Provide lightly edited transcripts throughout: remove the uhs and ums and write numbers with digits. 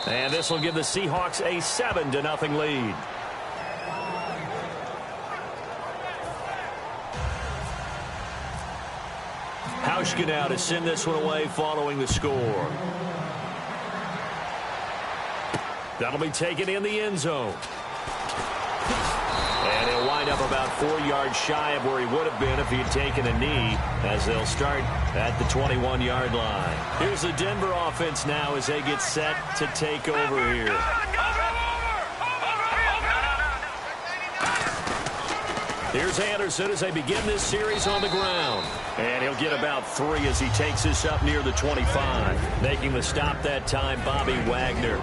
And this will give the Seahawks a 7-0 lead. Hauschka now to send this one away following the score. That'll be taken in the end zone. And he'll wind up about 4 yards shy of where he would have been if he had taken a knee, as they'll start at the 21-yard line. Here's the Denver offense now as they get set to take over here. Here's Anderson as they begin this series on the ground. And he'll get about 3 as he takes this up near the 25. Making the stop that time, Bobby Wagner.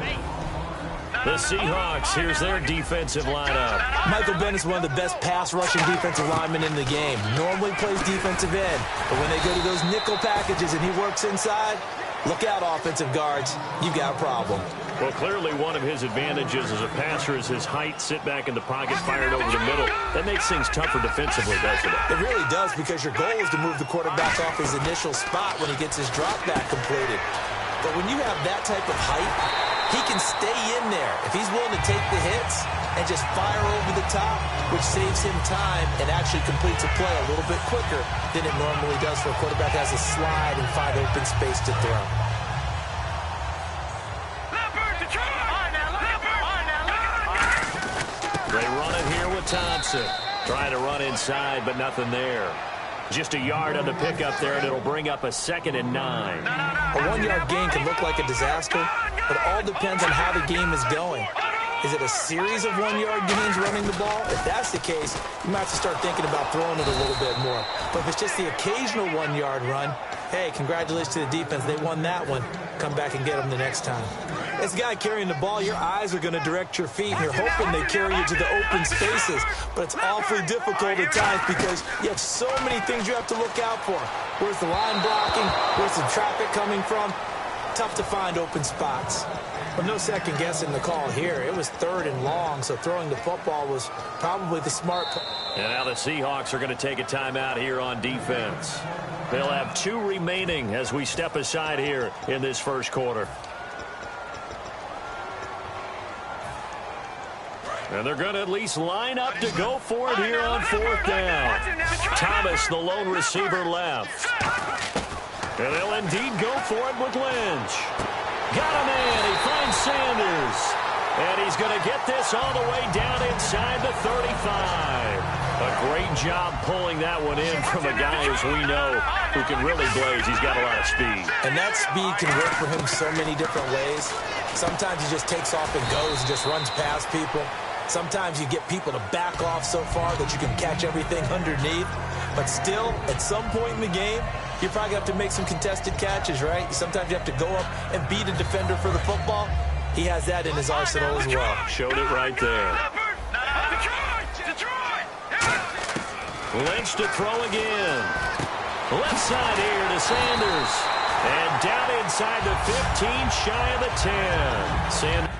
The Seahawks, here's their defensive lineup. Michael Bennett is one of the best pass-rushing defensive linemen in the game. Normally plays defensive end, but when they go to those nickel packages and he works inside, look out, offensive guards. You've got a problem. Well, clearly one of his advantages as a passer is his height, sit back in the pocket, fired over the middle. That makes things tougher defensively, doesn't it? It really does, because your goal is to move the quarterback off his initial spot when he gets his drop back completed. But when you have that type of height, he can stay in there if he's willing to take the hits and just fire over the top, which saves him time and actually completes a play a little bit quicker than it normally does for a quarterback who has to slide and find open space to throw. They run it here with Thompson. Trying to run inside, but nothing there. Just a yard on the pickup there, and it'll bring up a 2nd and 9. A 1-yard gain can look like a disaster, but it all depends on how the game is going. Is it a series of 1-yard gains running the ball? If that's the case, you might have to start thinking about throwing it a little bit more. But if it's just the occasional 1-yard run, hey, congratulations to the defense. They won that one. Come back and get them the next time. This guy carrying the ball, your eyes are going to direct your feet, and you're hoping they carry you to the open spaces. But it's awfully difficult at times because you have so many things you have to look out for. Where's the line blocking? Where's the traffic coming from? Tough to find open spots. But no second guessing the call here. It was 3rd and long, so throwing the football was probably the smart call. And now the Seahawks are going to take a timeout here on defense. They'll have 2 remaining as we step aside here in this first quarter. And they're going to at least line up to go for it here on 4th down. Thomas, the lone receiver, left. And they'll indeed go for it with Lynch. Got a man. He finds Sanders. And he's going to get this all the way down inside the 35. A great job pulling that one in from a guy, as we know, who can really blaze. He's got a lot of speed. And that speed can work for him so many different ways. Sometimes he just takes off and goes and just runs past people. Sometimes you get people to back off so far that you can catch everything underneath. But still, at some point in the game, you probably have to make some contested catches, right? Sometimes you have to go up and beat a defender for the football. He has that in his arsenal as well. Showed it right there. Lynch to throw again. Left side here to Sanders. And down inside the 15, shy of the 10. Sanders.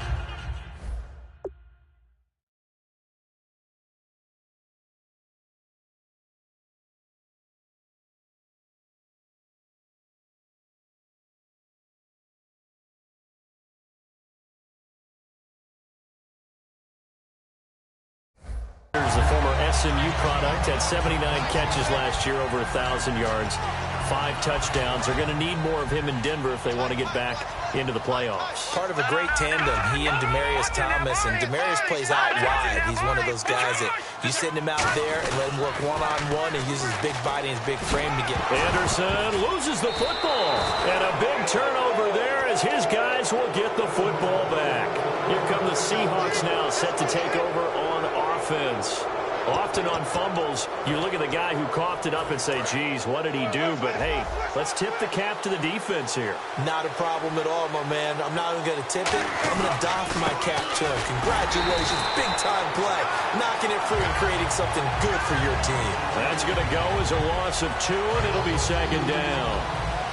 The former SMU product had 79 catches last year, over 1,000 yards, 5 touchdowns. They're going to need more of him in Denver if they want to get back into the playoffs. Part of a great tandem, he and Demaryius Thomas, and Demaryius plays out wide. He's one of those guys that you send him out there and let him work one-on-one and use his big body and his big frame to get. Anderson loses the football, and a big turnover there as his guys will get the football back. Here come the Seahawks now, set to take over on offense. Often on fumbles, you look at the guy who coughed it up and say, geez, what did he do? But, hey, let's tip the cap to the defense here. Not a problem at all, my man. I'm not even going to tip it. I'm going to doff my cap to him. Congratulations. Big-time play. Knocking it free and creating something good for your team. That's going to go as a loss of 2, and it'll be 2nd down.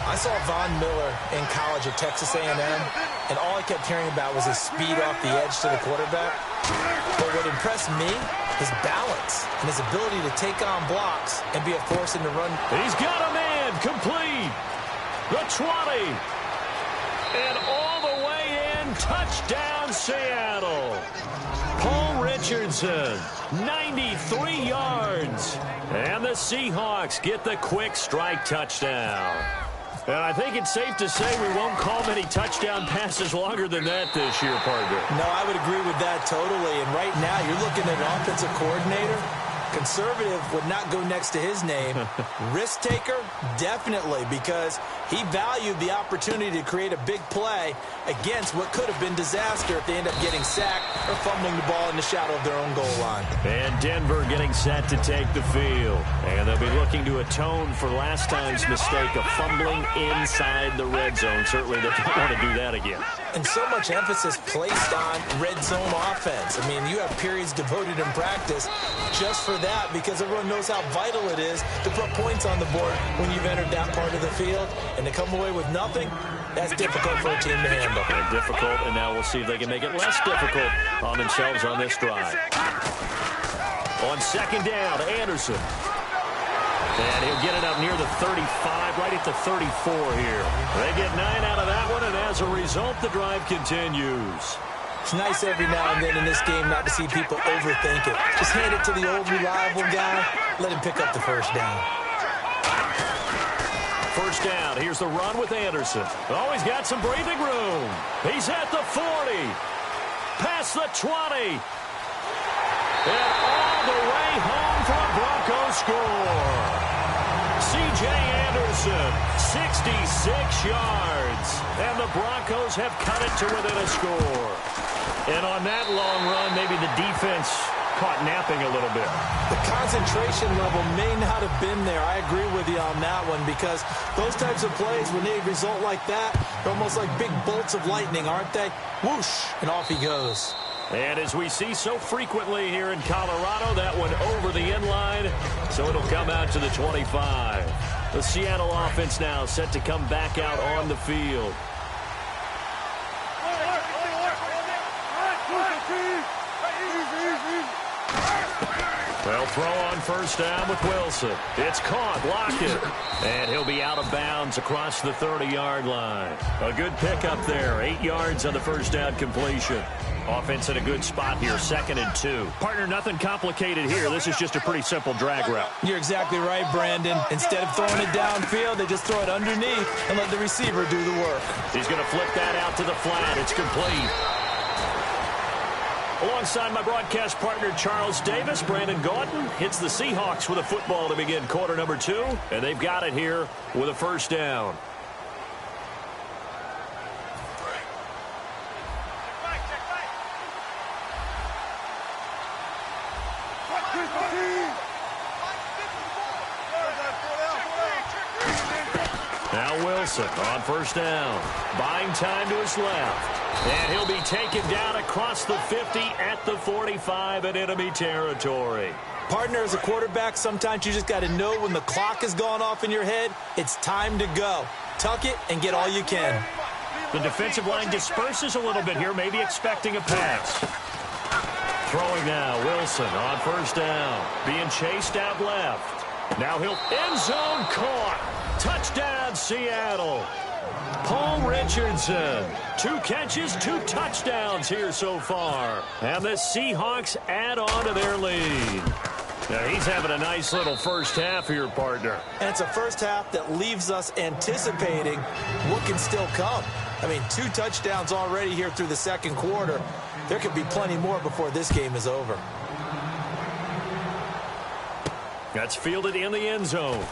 I saw Von Miller in college at Texas A&M, and all I kept hearing about was his speed off the edge to the quarterback. But what impressed me, his balance and his ability to take on blocks and be a force in the run. He's got a man complete. The 20. And all the way in Touchdown, Seattle. Paul Richardson, 93 yards. And the Seahawks get the quick strike touchdown. And I think it's safe to say we won't call many touchdown passes longer than that this year, partner. No, I would agree with that totally. And right now, you're looking at an offensive coordinator. Conservative would not go next to his name. Risk taker, definitely, because he valued the opportunity to create a big play against what could have been disaster if they end up getting sacked or fumbling the ball in the shadow of their own goal line. And Denver getting set to take the field. And they'll be looking to atone for last time's mistake of fumbling inside the red zone. Certainly they don't want to do that again. And so much emphasis placed on red zone offense. I mean, you have periods devoted in practice just for that, because everyone knows how vital it is to put points on the board when you've entered that part of the field. And to come away with nothing, that's difficult for a team to handle. And difficult, and now we'll see if they can make it less difficult on themselves on this drive. On second down, Anderson. And he'll get it up near the 35, right at the 34 here. They get 9 out of that one, and as a result, the drive continues. It's nice every now and then in this game not to see people overthink it. Just hand it to the old reliable guy, let him pick up the first down. First down, here's the run with Anderson. Oh, he's got some breathing room. He's at the 40. Past the 20. And all the way home for a Broncos score. C.J. Anderson, 66 yards. And the Broncos have cut it to within a score. And on that long run, maybe the defense caught napping a little bit. The concentration level may not have been there. I agree with you on that one, because those types of plays, when they result like that, they're almost like big bolts of lightning, aren't they? Whoosh, and off he goes. And as we see so frequently here in Colorado, that one over the end line, so it'll come out to the 25. The Seattle offense now set to come back out on the field. They'll throw on first down with Wilson. It's caught, Lockett. And he'll be out of bounds across the 30-yard line. A good pickup there. 8 yards on the first down completion. Offense in a good spot here, 2nd and 2. Partner, nothing complicated here. This is just a pretty simple drag route. You're exactly right, Brandon. Instead of throwing it downfield, they just throw it underneath and let the receiver do the work. He's going to flip that out to the flat. It's complete. Alongside my broadcast partner, Charles Davis, Brandon Gaudin hits the Seahawks with a football to begin quarter number 2, and they've got it here with a first down. Now Wilson on first down, buying time to his left. And he'll be taken down across the 50 at the 45 in enemy territory. Partner, as a quarterback, sometimes you just got to know when the clock has gone off in your head, it's time to go. Tuck it and get all you can. The defensive line disperses a little bit here, maybe expecting a pass. Throwing now, Wilson on first down, being chased out left. Now he'll end zone caught. Touchdown, Seattle. Paul Richardson, 2 catches, 2 touchdowns here so far. And the Seahawks add on to their lead. Now he's having a nice little first half here, partner. And it's a first half that leaves us anticipating what can still come. I mean, 2 touchdowns already here through the second quarter. There could be plenty more before this game is over. That's fielded in the end zone.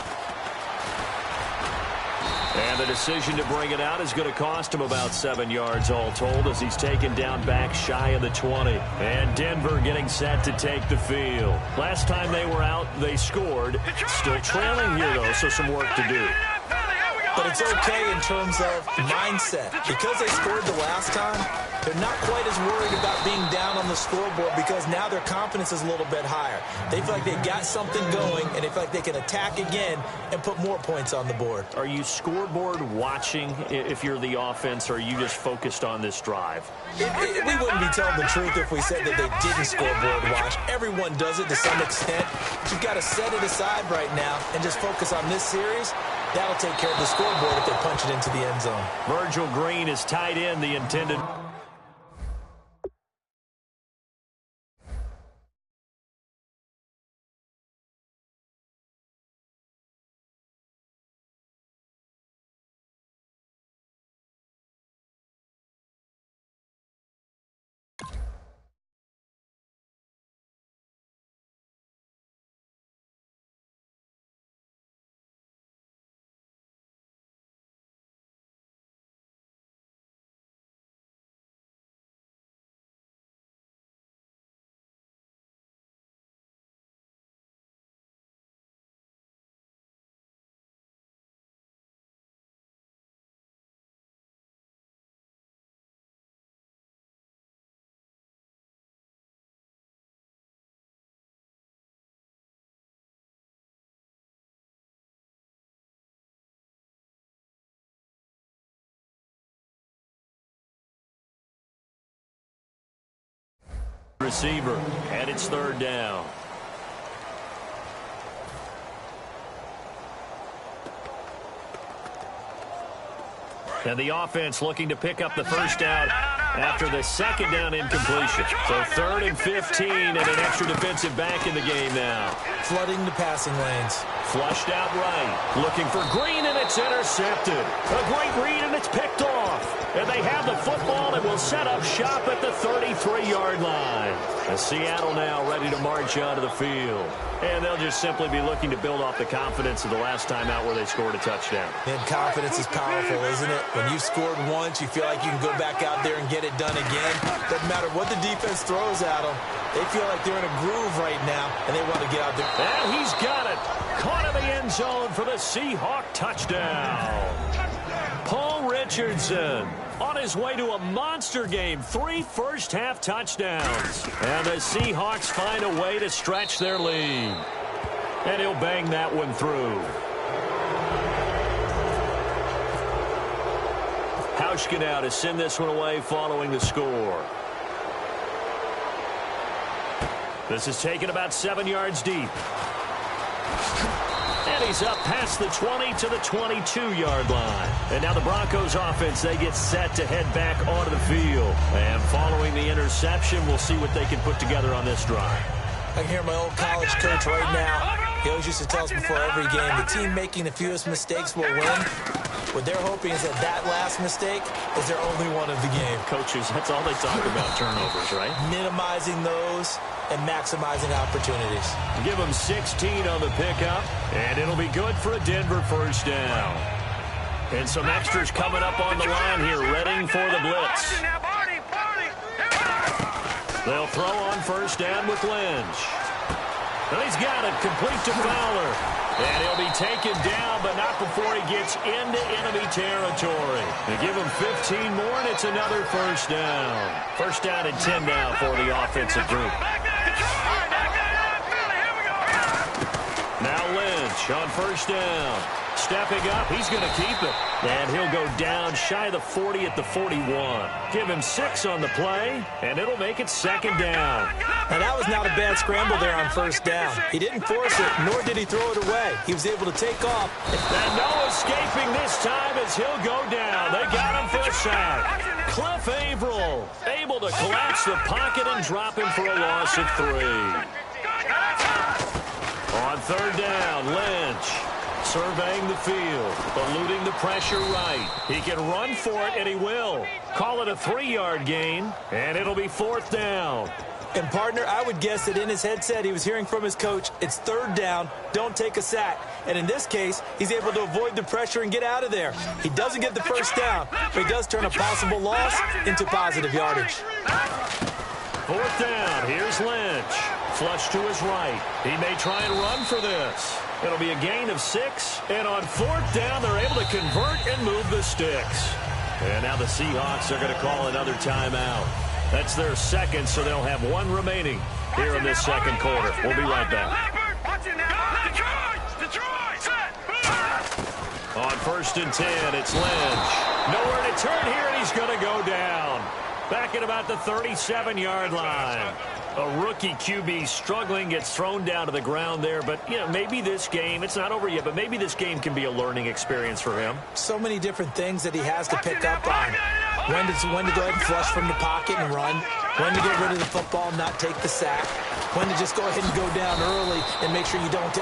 And the decision to bring it out is going to cost him about 7 yards all told, as he's taken down back shy of the 20. And Denver getting set to take the field. Last time they were out, they scored. Still trailing here, though, so some work to do. But it's okay in terms of mindset. Because they scored the last time, they're not quite as worried about being down on the scoreboard, because now their confidence is a little bit higher. They feel like they've got something going, and they feel like they can attack again and put more points on the board. Are you scoreboard watching if you're the offense, or are you just focused on this drive? We wouldn't be telling the truth if we said that they didn't scoreboard watch. Everyone does it to some extent. But you've got to set it aside right now and just focus on this series. That'll take care of the scoreboard if they punch it into the end zone. Virgil Green is tied in the intended. receiver, and it's third down. And the offense looking to pick up the first down after the second down incompletion. So 3rd and 15 and an extra defensive back in the game now. Flooding the passing lanes. Flushed out right. Looking for Green, and it's intercepted. A great read, and it's picked off. And they have the football and will set up shop at the 33-yard line. And Seattle now ready to march onto the field. And they'll just simply be looking to build off the confidence of the last time out where they scored a touchdown. And confidence is powerful, isn't it? When you've scored once, you feel like you can go back out there and get it done again. Doesn't matter what the defense throws at them. They feel like they're in a groove right now, and they want to get out there. And he's got it. Caught in the end zone for the Seahawk touchdown. Paul Richardson on his way to a monster game. 3 first-half touchdowns. And the Seahawks find a way to stretch their lead. And he'll bang that one through. Hauschka now to send this one away following the score. This is taken about 7 yards deep. And he's up past the 20 to the 22-yard line. And now the Broncos offense, they get set to head back onto the field. And following the interception, we'll see what they can put together on this drive. I can hear my old college coach right now. He always used to tell us before every game, the team making the fewest mistakes will win. What they're hoping is that last mistake is their only one of the game. Coaches, that's all they talk about, turnovers, right? Minimizing those and maximizing opportunities. Give them 16 on the pickup, and it'll be good for a Denver first down. And some extras coming up on the line here, readying for the blitz. They'll throw on first down with Lynch. And he's got it, complete to Fowler. And he'll be taken down, but not before he gets into enemy territory. They give him 15 more, and it's another first down. First down and 10 now for the offensive group. Now Lynch on first down. Stepping up, he's going to keep it. And he'll go down shy of the 40 at the 41. Give him 6 on the play, and it'll make it second down. Now, that was not a bad scramble there on first down. He didn't force it, nor did he throw it away. He was able to take off. And no escaping this time as he'll go down. They got him for a sack. Cliff Averill able to collapse the pocket and drop him for a loss of 3. On third down, Lynch surveying the field, eluding the pressure right. He can run for it, and he will. Call it a 3-yard gain, and it'll be fourth down. And, partner, I would guess that in his headset he was hearing from his coach, it's third down, don't take a sack. And in this case, he's able to avoid the pressure and get out of there. He doesn't get the first down, but he does turn a possible loss into positive yardage. Fourth down, here's Lynch. Flush to his right. He may try and run for this. It'll be a gain of 6. And on fourth down, they're able to convert and move the sticks. And now the Seahawks are going to call another timeout. That's their second, so they'll have 1 remaining here in this second quarter. We'll be right back. On first and 10, it's Lynch. Nowhere to turn here, and he's going to go down. Back at about the 37-yard line. A rookie QB struggling, gets thrown down to the ground there. But, you know, maybe this game, it's not over yet, but maybe this game can be a learning experience for him. So many different things that he has to pick up on. When to go ahead and flush from the pocket and run. When to get rid of the football and not take the sack. When to just go ahead and go down early and make sure you don't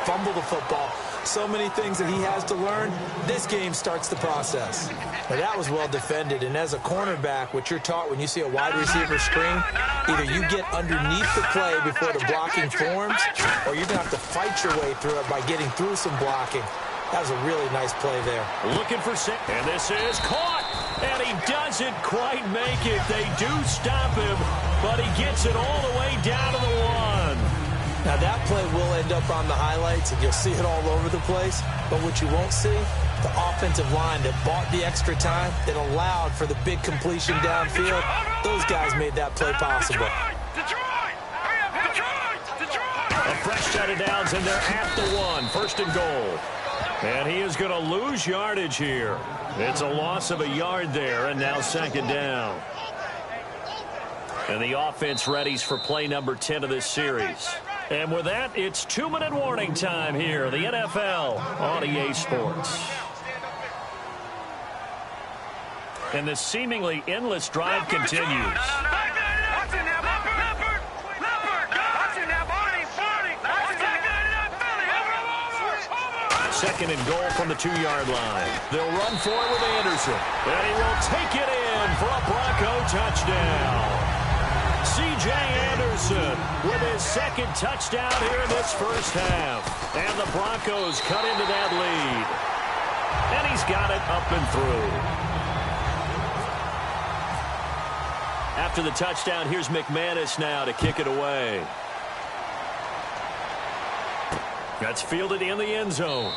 fumble the football. So many things that he has to learn. This game starts the process. Now, that was well defended. And as a cornerback, what you're taught when you see a wide receiver screen, either you get underneath the play before the blocking forms, or you're going to have to fight your way through it by getting through some blocking. That was a really nice play there. Looking for six. And this is caught. And he doesn't quite make it. They do stop him, but he gets it all the way down to the 1. Now, that play will end up on the highlights, and you'll see it all over the place. But what you won't see, the offensive line that bought the extra time, that allowed for the big completion downfield, those guys made that play possible. A fresh set of downs, and they're at the 1. First and goal. And he is going to lose yardage here. It's a loss of a yard there, and now second down. And the offense readies for play number 10 of this series. And with that, it's 2-minute warning time here, the NFL on EA Sports. And the seemingly endless drive continues. Second and goal from the 2-yard line. They'll run for it with Anderson. And he will take it in for a Bronco touchdown. C.J. Anderson with his second touchdown here in this first half. And the Broncos cut into that lead. And he's got it up and through. After the touchdown, here's McManus now to kick it away. That's fielded in the end zone.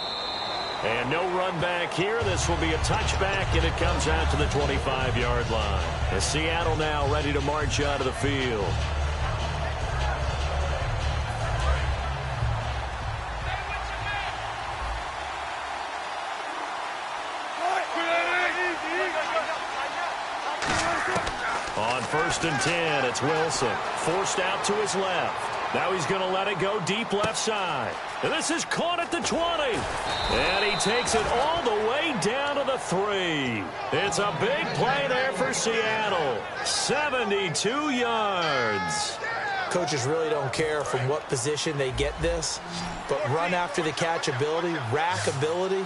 And no run back here. This will be a touchback, and it comes out to the 25-yard line. As Seattle now ready to march out of the field. On 1st and 10, it's Wilson. Forced out to his left. Now he's going to let it go deep left side. And this is caught at the 20. And he takes it all the way down to the 3. It's a big play there for Seattle. 72 yards. Coaches really don't care from what position they get this, but run after the catch ability, rack ability,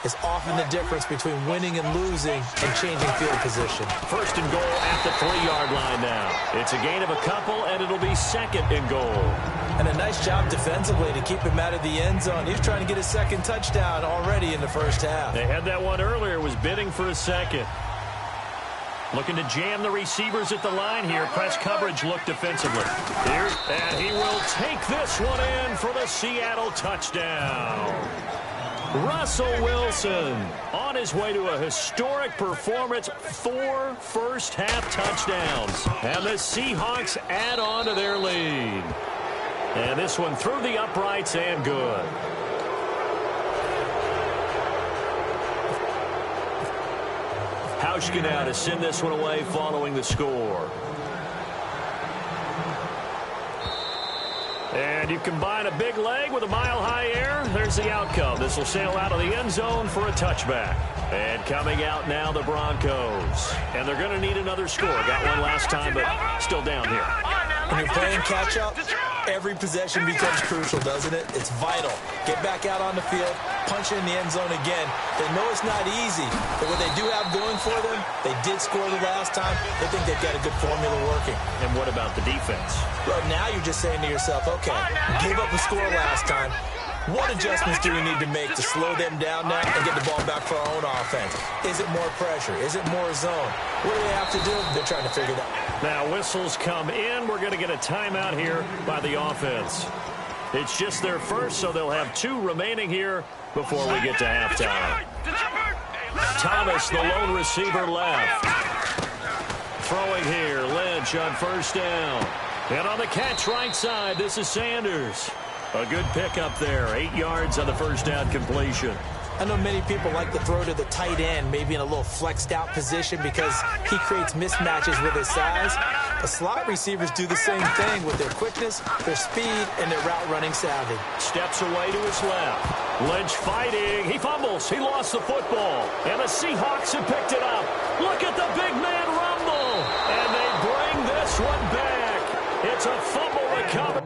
is often the difference between winning and losing and changing field position. 1st and goal at the 3-yard line now. It's a gain of a couple, and it'll be 2nd and goal. And a nice job defensively to keep him out of the end zone. He's trying to get his second touchdown already in the first half. They had that one earlier, was bidding for a second. Looking to jam the receivers at the line here. Press coverage look defensively. Here, and he will take this one in for the Seattle touchdown. Russell Wilson on his way to a historic performance, 4 first-half touchdowns. And the Seahawks add on to their lead. And this one through the uprights and good. Hauschka now to send this one away following the score. And you combine a big leg with a mile-high air, there's the outcome. This will sail out of the end zone for a touchback. And coming out now, the Broncos. And they're going to need another score. Got one last time, but still down here. When you're playing catch-up, every possession becomes crucial, doesn't it? It's vital. Get back out on the field, punch in the end zone again. They know it's not easy, but what they do have going for them, they did score the last time. They think they've got a good formula working. And what about the defense? Well, now you're just saying to yourself, okay, gave up a score last time. What adjustments do we need to make to slow them down now and get the ball back for our own offense? Is it more pressure? Is it more zone? What do they have to do? They're trying to figure that out. Now whistles come in. We're going to get a timeout here by the offense. It's just their first, so they'll have 2 remaining here before we get to halftime. Thomas, the lone receiver, left. Throwing here, Lynch on 1st down. And on the catch right side, this is Sanders. A good pickup there, 8 yards on the 1st down completion. I know many people like to throw to the tight end, maybe in a little flexed out position because he creates mismatches with his size. The slot receivers do the same thing with their quickness, their speed, and their route running savvy. Steps away to his left. Lynch fighting. He fumbles. He lost the football. And the Seahawks have picked it up. Look at the big man rumble. And they bring this one back. It's a fumble recovery.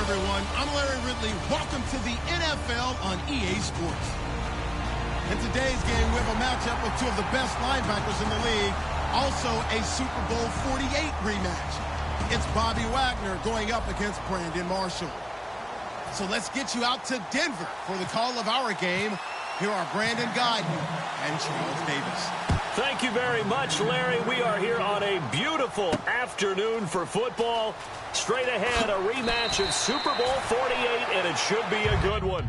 everyone. I'm Larry Ridley. Welcome to the NFL on EA Sports. In today's game, we have a matchup of two of the best linebackers in the league. Also, a Super Bowl 48 rematch. It's Bobby Wagner going up against Brandon Marshall. So let's get you out to Denver for the call of our game. Here are Brandon Guyton and Charles Davis. Thank you very much, Larry. We are here on a beautiful afternoon for football. Straight ahead, a rematch of Super Bowl 48, and it should be a good one.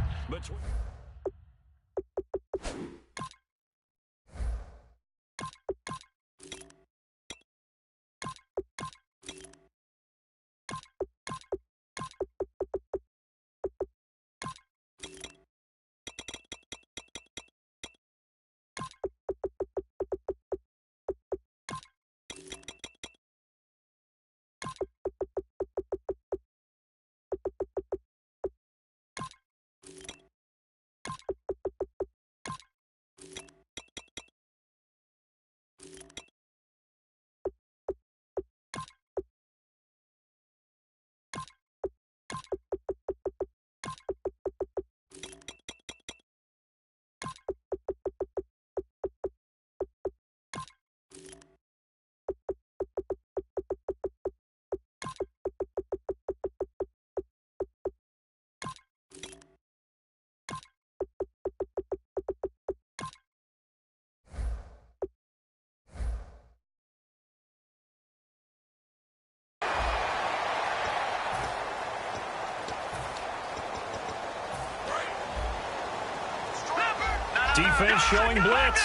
Defense showing blitz.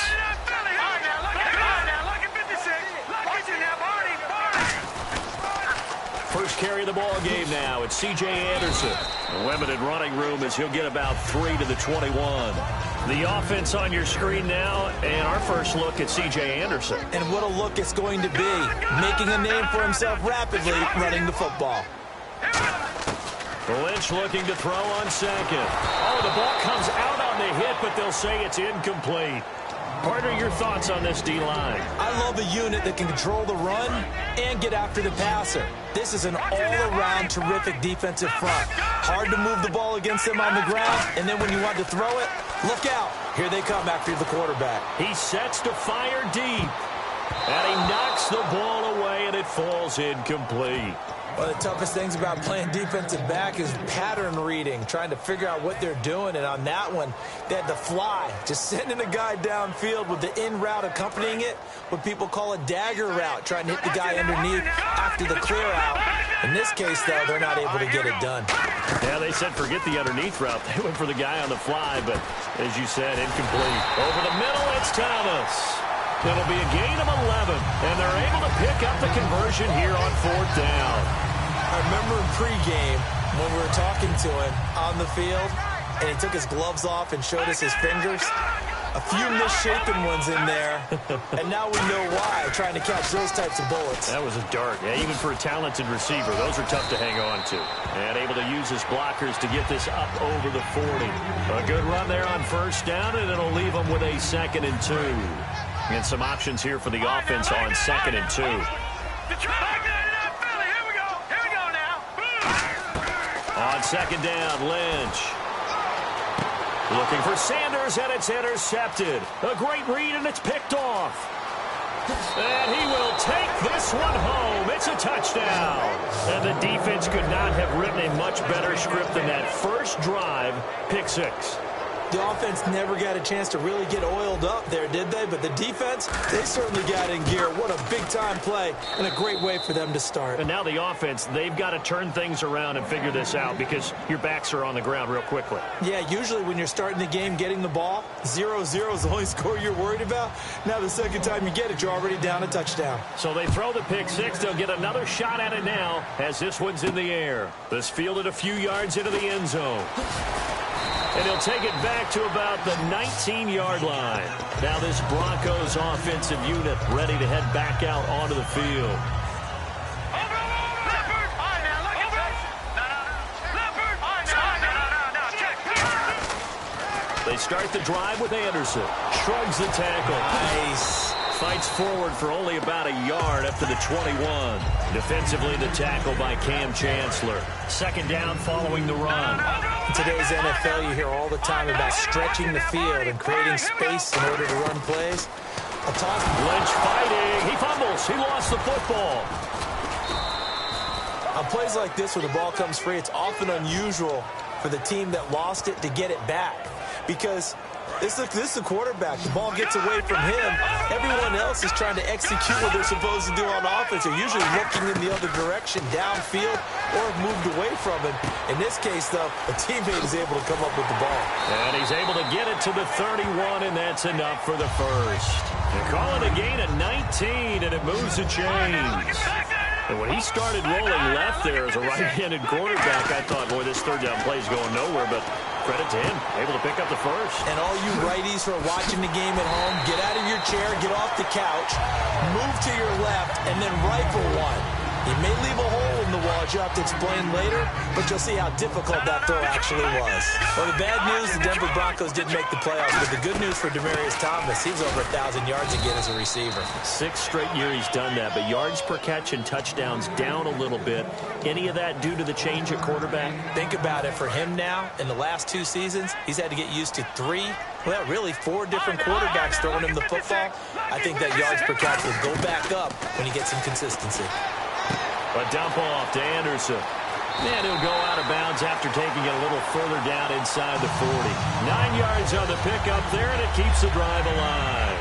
First carry of the ball game now. It's C.J. Anderson. A limited running room as he'll get about 3 to the 21. The offense on your screen now, and our first look at C.J. Anderson. And what a look it's going to be. Making a name for himself rapidly running the football. Lynch looking to throw on second. Oh, the ball comes out on the hit, but they'll say it's incomplete. Partner, your thoughts on this D-line? I love a unit that can control the run and get after the passer. This is an all-around terrific defensive front. Hard to move the ball against them on the ground, and then when you want to throw it, look out. Here they come after the quarterback. He sets to fire deep, and he knocks the ball away, and it falls incomplete. One of the toughest things about playing defensive back is pattern reading, trying to figure out what they're doing. And on that one, they had to fly, just sending a guy downfield with the in route accompanying it, what people call a dagger route, trying to hit the guy underneath after the clear out. In this case, though, they're not able to get it done. Yeah, they said forget the underneath route. They went for the guy on the fly, but as you said, incomplete. Over the middle, it's Thomas. It'll be a gain of 11, and they're able to pick up the conversion here on 4th down. I remember in pregame when we were talking to him on the field, and he took his gloves off and showed us his fingers. A few misshapen ones in there, and now we know why, trying to catch those types of bullets. That was a dart. Yeah, even for a talented receiver, those are tough to hang on to. And able to use his blockers to get this up over the 40. A good run there on 1st down, and it'll leave them with a 2nd and 2. And some options here for the offense on 2nd and 2. On 2nd down, Lynch. Looking for Sanders, and it's intercepted. A great read, and it's picked off. And he will take this one home. It's a touchdown. And the defense could not have written a much better script than that first drive, pick 6. The offense never got a chance to really get oiled up there, did they? But the defense, they certainly got in gear. What a big-time play and a great way for them to start. And now the offense, they've got to turn things around and figure this out because your backs are on the ground real quickly. Yeah, usually when you're starting the game getting the ball, 0-0 is the only score you're worried about. Now the second time you get it, you're already down a touchdown. So they throw the pick 6. They'll get another shot at it now as this one's in the air. This fielded a few yards into the end zone. And he'll take it back to about the 19-yard line. Now this Broncos offensive unit ready to head back out onto the field. They start the drive with Anderson. Shrugs the tackle. Nice. Fights forward for only about a yard up to the 21. Defensively, the tackle by Cam Chancellor. Second down following the run. In today's NFL, you hear all the time about stretching the field and creating space in order to run plays. A toss. Lynch fighting. He fumbles. He lost the football. On plays like this, when the ball comes free, it's often unusual for the team that lost it to get it back. Because this is the quarterback. The ball gets away from him. Everyone else is trying to execute what they're supposed to do on offense. They're usually looking in the other direction, downfield, or have moved away from him. In this case, though, a teammate is able to come up with the ball. And he's able to get it to the 31, and that's enough for the first. They're calling a gain of 19, and it moves the chains. And when he started rolling left there as a right-handed quarterback, I thought, boy, this third down play is going nowhere, but credit to him, able to pick up the first. And all you righties who are watching the game at home, get out of your chair, get off the couch, move to your left, and then rifle one. He may leave a hole in the wall, as you have to explain later, but you'll see how difficult that throw actually was. Well, the bad news, the Denver Broncos didn't make the playoffs, but the good news for Demaryius Thomas, he's over 1,000 yards again as a receiver. 6 straight year he's done that, but yards per catch and touchdowns down a little bit. Any of that due to the change at quarterback? Think about it. For him now, in the last 2 seasons, he's had to get used to 4 different quarterbacks throwing him the football. I think that yards per catch will go back up when he gets some consistency. A dump off to Anderson. And he'll go out of bounds after taking it a little further down inside the 40. 9 yards on the pickup there, and it keeps the drive alive.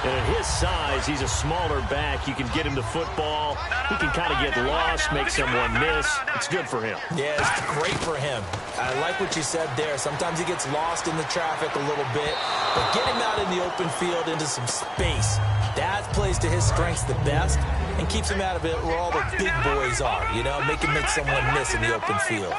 And at his size, he's a smaller back. You can get him the football. He can kind of get lost, make someone miss. It's good for him. Yeah, it's great for him. I like what you said there. Sometimes he gets lost in the traffic a little bit, but get him out in the open field into some space. That plays to his strengths the best and keeps him out of it where all the big boys are, you know, make someone miss in the open field.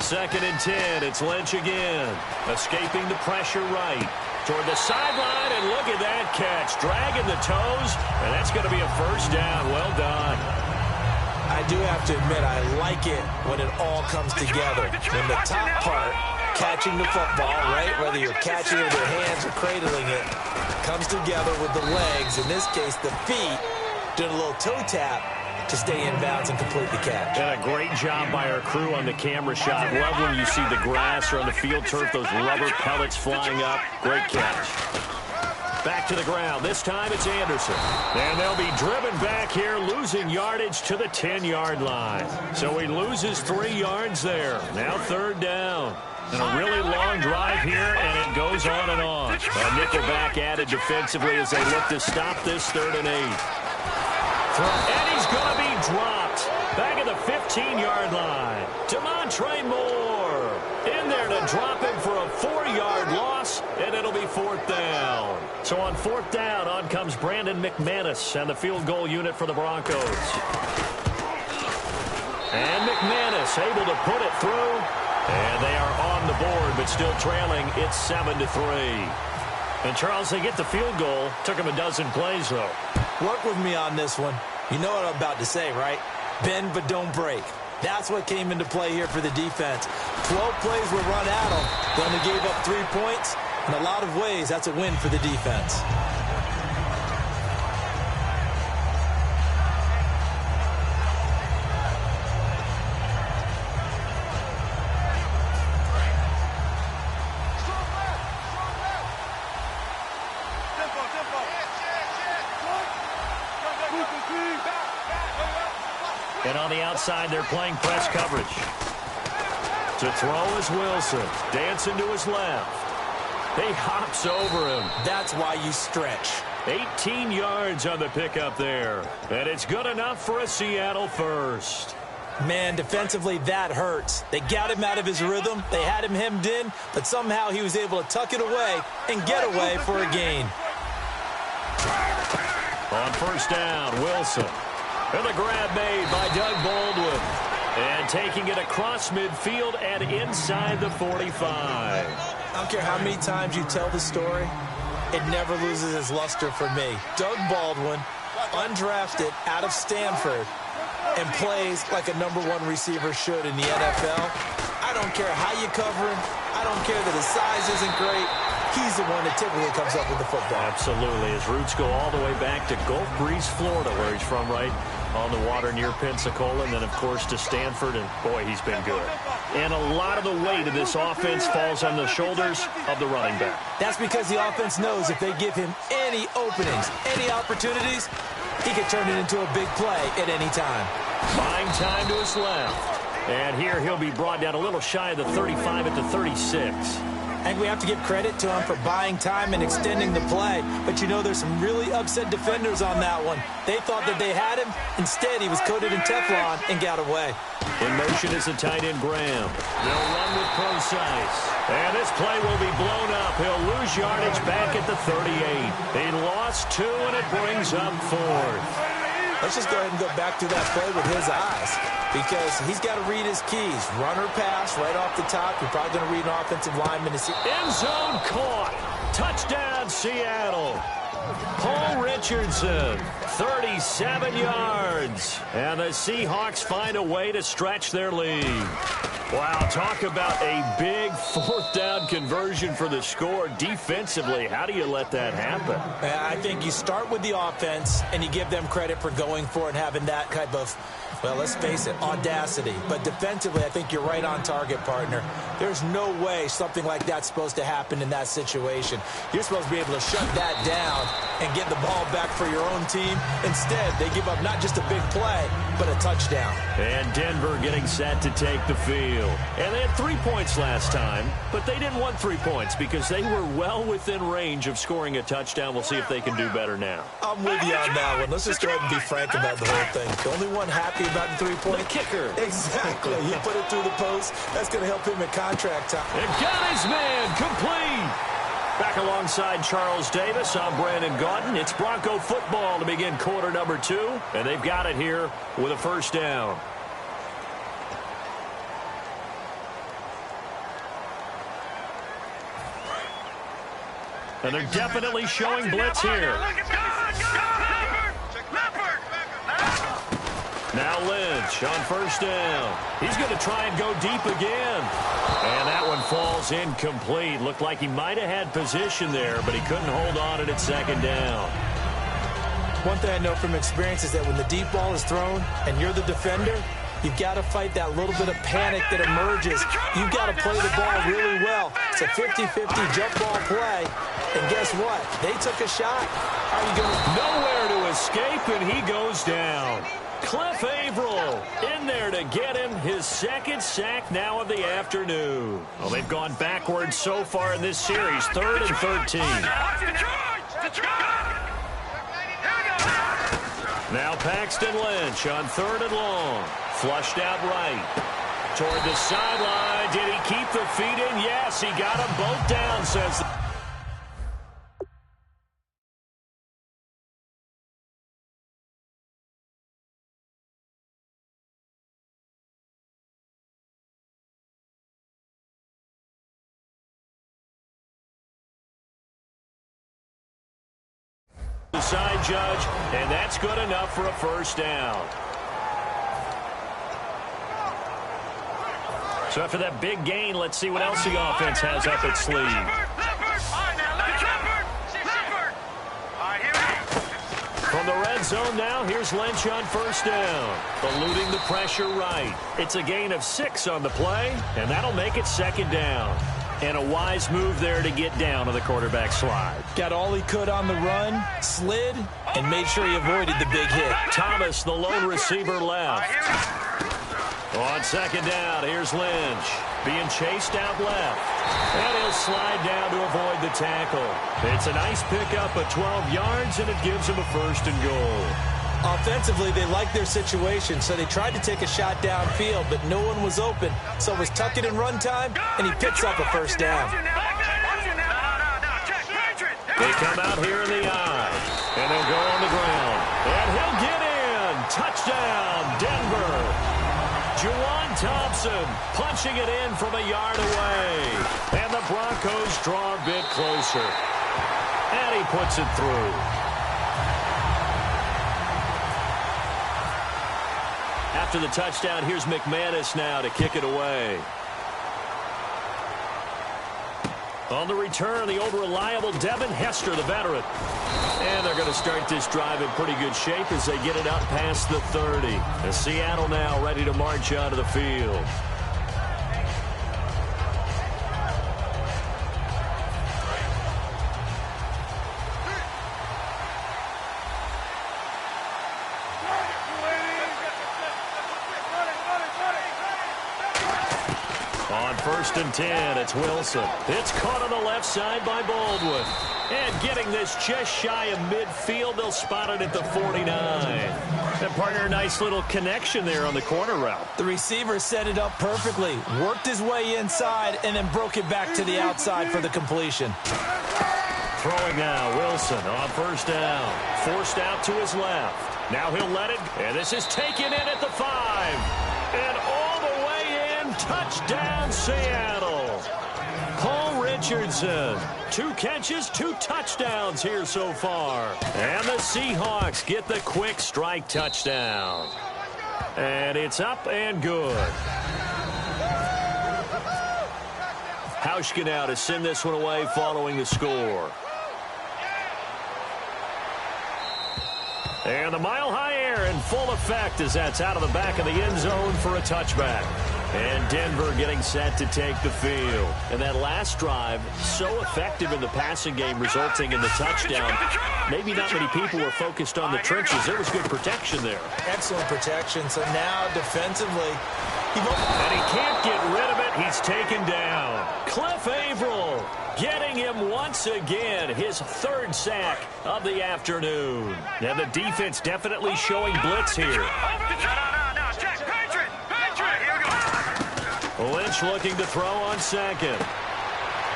Second and 10, it's Lynch again. Escaping the pressure right. Toward the sideline, and look at that catch. Dragging the toes, and that's going to be a first down. Well done. I do have to admit, I like it when it all comes together. When the top part, catching the football, right, whether you're catching it with your hands or cradling it, comes together with the legs, in this case the feet, doing a little toe tap to stay in bounds and complete the catch. And a great job by our crew on the camera shot. Love when you see the grass or on the field turf, those rubber pellets flying up. Great catch. Back to the ground. This time it's Anderson. And they'll be driven back here, losing yardage to the 10-yard line. So he loses 3 yards there. Now third down. And a really long drive here, and it goes on and on. A nickel back added defensively as they look to stop this 3rd and 8. And he's going to be dropped. Back at the 15-yard line. Demontre Moore in there to drop him for a 4-yard loss, and it'll be 4th down. So on 4th down, on comes Brandon McManus and the field goal unit for the Broncos. And McManus able to put it through. And they are on the board, but still trailing. It's 7-3. And, Charles, they get the field goal. Took them a dozen plays, though. Work with me on this one. You know what I'm about to say, right? Bend but don't break. That's what came into play here for the defense. 12 plays were run at them. They only gave up 3 points. In a lot of ways, that's a win for the defense. And on the outside, they're playing press coverage. To throw is Wilson. Dancing to his left. He hops over him. That's why you stretch. 18 yards on the pickup there. And it's good enough for a Seattle first. Man, defensively, that hurts. They got him out of his rhythm. They had him hemmed in, but somehow he was able to tuck it away and get away for a gain. On first down, Wilson. And the grab made by Doug Baldwin. And taking it across midfield and inside the 45. I don't care how many times you tell the story, it never loses its luster for me. Doug Baldwin, undrafted out of Stanford, and plays like a #1 receiver should in the NFL. I don't care how you cover him. I don't care that his size isn't great. He's the one that typically comes up with the football. Absolutely. His roots go all the way back to Gulf Breeze, Florida, where he's from, right on the water near Pensacola, and then, of course, to Stanford, and, boy, he's been good. And a lot of the weight of this offense falls on the shoulders of the running back. That's because the offense knows if they give him any openings, any opportunities, he can turn it into a big play at any time. Buying time to his left. And here he'll be brought down a little shy of the 35 at the 36. I think we have to give credit to him for buying time and extending the play. But, you know, there's some really upset defenders on that one. They thought that they had him. Instead, he was coated in Teflon and got away. In motion is the tight end, Graham. They'll run with Procise. And this play will be blown up. He'll lose yardage back at the 38. He lost 2, and it brings up 4th. Let's just go ahead and go back to that play with his eyes, because he's got to read his keys. Run or pass right off the top. You're probably going to read an offensive lineman to see. End zone caught. Touchdown, Seattle. Paul Richardson, 37 yards. And the Seahawks find a way to stretch their lead. Wow, talk about a big 4th down conversion for the score. Defensively, how do you let that happen? I think you start with the offense, and you give them credit for going for it and having that type of, well, let's face it, audacity. But defensively, I think you're right on target, partner. There's no way something like that's supposed to happen in that situation. You're supposed to be able to shut that down and get the ball back for your own team. Instead, they give up not just a big play, but a touchdown. And Denver getting set to take the field. And they had 3 points last time, but they didn't want 3 points because they were well within range of scoring a touchdown. We'll see if they can do better now. I'm with you on that one. Let's just go ahead and be frank about the whole thing. The only one happy about the 3-point. The kicker. Exactly. He put it through the post. That's going to help him at contract time. And got his man complete. Back alongside Charles Davis, I'm Brandon Gaudin. It's Bronco football to begin quarter number 2, and they've got it here with a 1st down. And they're definitely showing blitz here. Now Lynch on 1st down. He's going to try and go deep again. And that one falls incomplete. Looked like he might have had position there, but he couldn't hold on at 2nd down. One thing I know from experience is that when the deep ball is thrown and you're the defender, you've got to fight that little bit of panic that emerges. You've got to play the ball really well. It's a 50-50 jump ball play. And guess what? They took a shot. How are you going to... Nowhere to escape, and he goes down. Cliff Averill in there to get him his 2nd sack now of the afternoon. Well, they've gone backwards so far in this series. 3rd and 13. Now Paxton Lynch on 3rd and long. Flushed out right. Toward the sideline. Did he keep the feet in? Yes, he got them both down, says the... side judge, and that's good enough for a 1st down. So after that big gain, let's see what else the offense has up its sleeve. From the red zone now, here's Lynch on 1st down. Eluding the pressure right. It's a gain of 6 on the play, and that'll make it 2nd down. And a wise move there to get down to the quarterback slide. Got all he could on the run, slid, and made sure he avoided the big hit. Thomas, the lone receiver, left. On 2nd down, here's Lynch. Being chased out left. And he'll slide down to avoid the tackle. It's a nice pickup of 12 yards, and it gives him a 1st and goal. Offensively, they liked their situation, so they tried to take a shot downfield, but no one was open. So it was tuck it in run time, and he picks up a 1st down. They come out here in the eye, and they'll go on the ground. And he'll get in. Touchdown, Denver. Juwan Thompson punching it in from a yard away. And the Broncos draw a bit closer. And he puts it through. After the touchdown, here's McManus now to kick it away. On the return, the old reliable Devin Hester, the veteran. And they're going to start this drive in pretty good shape as they get it out past the 30. And Seattle now ready to march onto the field. On 1st and 10, it's Wilson. It's caught on the left side by Baldwin. And getting this just shy of midfield, they'll spot it at the 49. And partner, nice little connection there on the corner route. The receiver set it up perfectly, worked his way inside, and then broke it back to the outside for the completion. Throwing now, Wilson on 1st down. Forced out to his left. Now he'll let it, and this is taken in at the 5. And all the way in, touchdown Seattle. Paul Richardson, 2 catches, 2 touchdowns here so far. And the Seahawks get the quick strike touchdown. And it's up and good. Hauschka now to send this one away following the score. And the mile-high air in full effect as that's out of the back of the end zone for a touchback. And Denver getting set to take the field. And that last drive, so effective in the passing game, resulting in the touchdown. Maybe not many people were focused on the trenches. There was good protection there. Excellent protection. So now, defensively, and he can't get rid of it. He's taken down. Cliff Averill getting him once again, his 3rd sack of the afternoon. And the defense definitely showing blitz here. Lynch looking to throw on 2nd.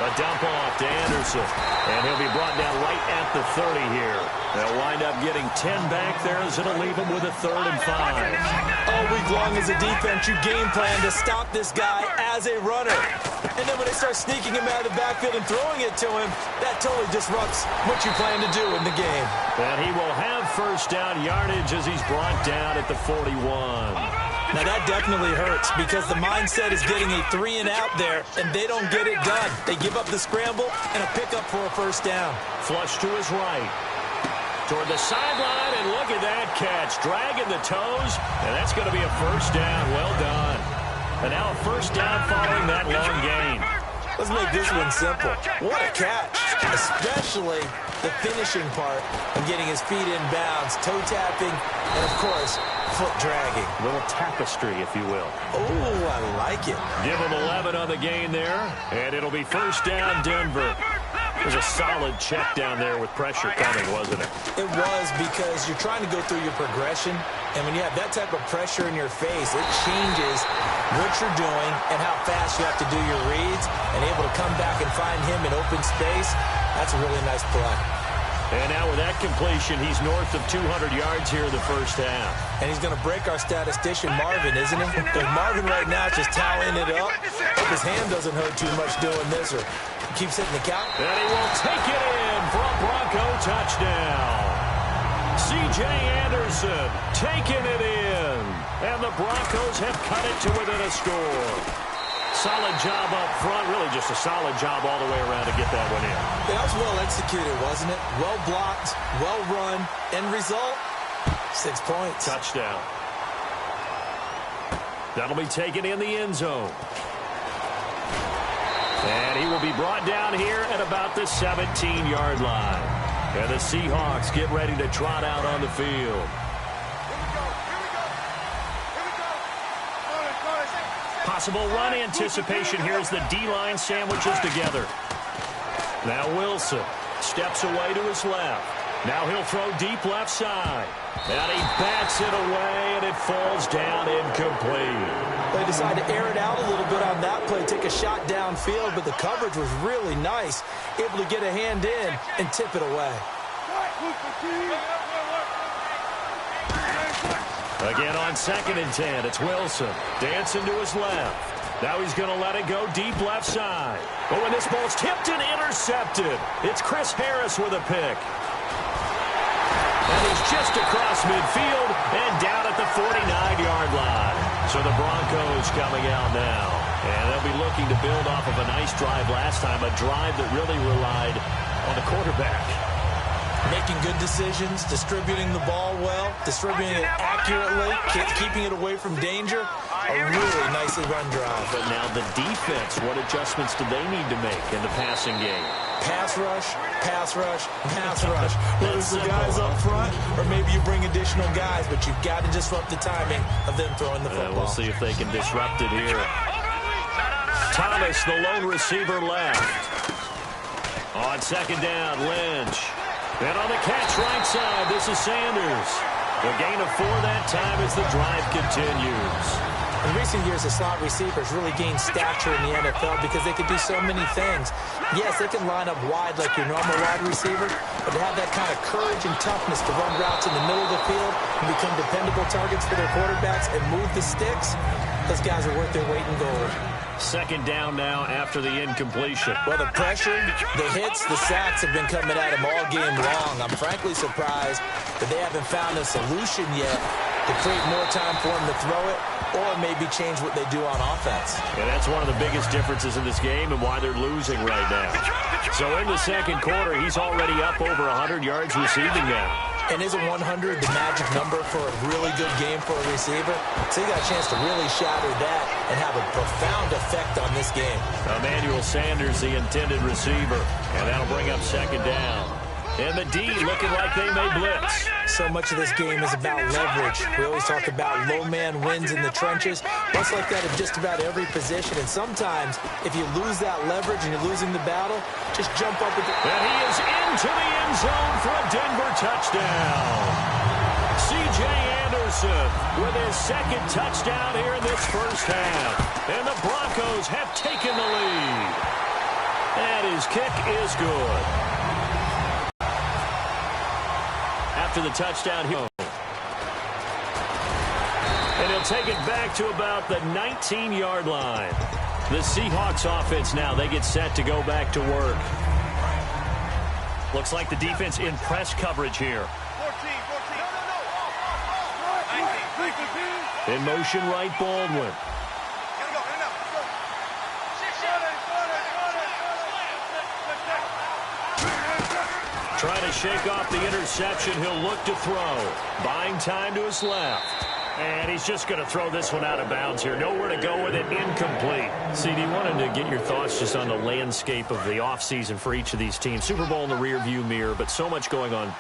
A dump off to Anderson. And he'll be brought down right at the 30 here. They'll wind up getting 10 back there as it'll leave him with a 3rd and 5. All week long as a defense, you game plan to stop this guy as a runner. And then when they start sneaking him out of the backfield and throwing it to him, that totally disrupts what you plan to do in the game. And he will have 1st down yardage as he's brought down at the 41. Now that definitely hurts because the mindset is getting a 3 and out there, and they don't get it done. They give up the scramble and a pickup for a 1st down. Flush to his right. Toward the sideline, and look at that catch. Dragging the toes, and that's going to be a 1st down. Well done. And now a 1st down following that long gain. Let's make this one simple. What a catch, especially the finishing part of getting his feet in bounds, toe tapping, and of course, foot dragging. A little tapestry, if you will. Oh, I like it. Give him 11 on the gain there, and it'll be 1st down Denver. It was a solid check down there with pressure coming, wasn't it? It was, because you're trying to go through your progression, and when you have that type of pressure in your face, it changes what you're doing and how fast you have to do your reads, and able to come back and find him in open space. That's a really nice play. And now with that completion, he's north of 200 yards here in the 1st half. And he's going to break our statistician Marvin, isn't he? Because Marvin right now is just tallying it up. Hope his hand doesn't hurt too much doing this, or keeps hitting the count. And he will take it in for a Bronco touchdown. C.J. Anderson taking it in. And the Broncos have cut it to within a score. Solid job up front. Really just a solid job all the way around to get that one in. That was well executed, wasn't it? Well blocked, well run. End result, 6 points. Touchdown. That'll be taken in the end zone. And he will be brought down here at about the 17-yard line. And the Seahawks get ready to trot out on the field. Possible run anticipation here as the D-line sandwiches together. Now Wilson steps away to his left. Now he'll throw deep left side. And he bats it away, and it falls down incomplete. They decided to air it out a little bit on that play, take a shot downfield, but the coverage was really nice, able to get a hand in and tip it away. Again on 2nd and 10, it's Wilson dancing to his left. Now he's going to let it go deep left side. Oh, and this ball's tipped and intercepted. It's Chris Harris with a pick. And he's just across midfield and down at the 49-yard line. So the Broncos coming out now. And they'll be looking to build off of a nice drive last time, a drive that really relied on the quarterback. Making good decisions, distributing the ball well, distributing it accurately, keeping it away from danger. A really nicely run drive. But now the defense, what adjustments do they need to make in the passing game? Pass rush, pass rush, pass rush. Whether it's the guys up front or maybe you bring additional guys, but you've got to disrupt the timing of them throwing the football. We'll see if they can disrupt it here. Thomas, the lone receiver, left. On second down, Lynch. And on the catch right side, this is Sanders. The gain of 4 that time as the drive continues. In recent years, the slot receivers really gained stature in the NFL because they could do so many things. Yes, they can line up wide like your normal wide receiver, but to have that kind of courage and toughness to run routes in the middle of the field and become dependable targets for their quarterbacks and move the sticks, those guys are worth their weight in gold. Second down now after the incompletion. Well, the pressure, the hits, the sacks have been coming at him all game long. I'm frankly surprised that they haven't found a solution yet to create more time for him to throw it or maybe change what they do on offense. Yeah, that's one of the biggest differences in this game and why they're losing right now. So in the second quarter, he's already up over 100 yards receiving now. And isn't 100 the magic number for a really good game for a receiver? So he got a chance to really shatter that and have a profound effect on this game. Emmanuel Sanders, the intended receiver, and that'll bring up second down. And the D looking like they may blitz. So much of this game is about leverage. We always talk about low man wins in the trenches. Well, it's like that in just about every position. And sometimes, if you lose that leverage and you're losing the battle, just jump up with it. And he is into the end zone for a Denver touchdown. C.J. Anderson with his second touchdown here in this first half. And the Broncos have taken the lead. And his kick is good. After the touchdown here. And he'll take it back to about the 19-yard line. The Seahawks offense now, they get set to go back to work. Looks like the defense in press coverage here. 14. In motion right, Baldwin. Trying to shake off the interception. He'll look to throw. Buying time to his left. And he's just going to throw this one out of bounds here. Nowhere to go with it. Incomplete. CD, wanted to get your thoughts just on the landscape of the offseason for each of these teams. Super Bowl in the rearview mirror, but so much going on.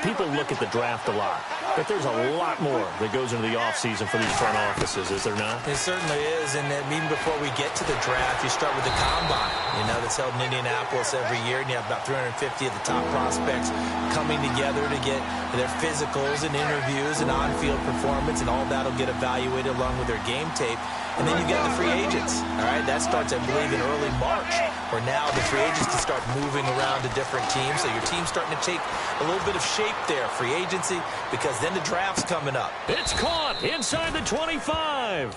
People look at the draft a lot. But there's a lot more that goes into the offseason for these front offices, is there not? It certainly is. And even before we get to the draft, you start with the combine. You know, that's held in Indianapolis every year. And you have about 350 of the top prospects coming together to get their physicals and interviews and on-field performance, and all that'll get evaluated along with their game tape. And then you get the free agents. All right, that starts, I believe, in early March, where now the free agents can start moving around to different teams. So your team's starting to take a little bit of shape there, free agency, because then the draft's coming up. It's caught inside the 25.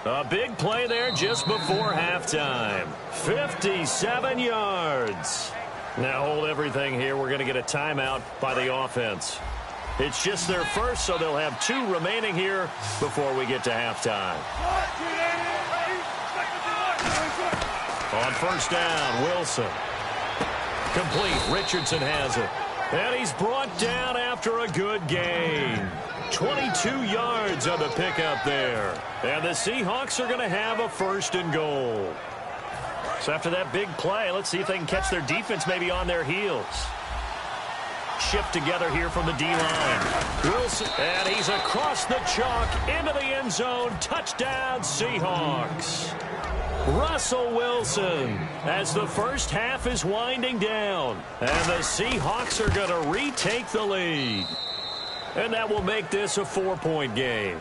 A big play there just before halftime. 57 yards. Now hold everything here. We're going to get a timeout by the offense. It's just their first, so they'll have 2 remaining here before we get to halftime. On first down, Wilson. Complete. Richardson has it. And he's brought down after a good gain. 22 yards on the pickup there. And the Seahawks are going to have a first and goal. So after that big play, let's see if they can catch their defense maybe on their heels. Shift together here from the D-line. Wilson, and he's across the chalk into the end zone. Touchdown, Seahawks. Russell Wilson as the first half is winding down. And the Seahawks are going to retake the lead. And that will make this a 4-point game.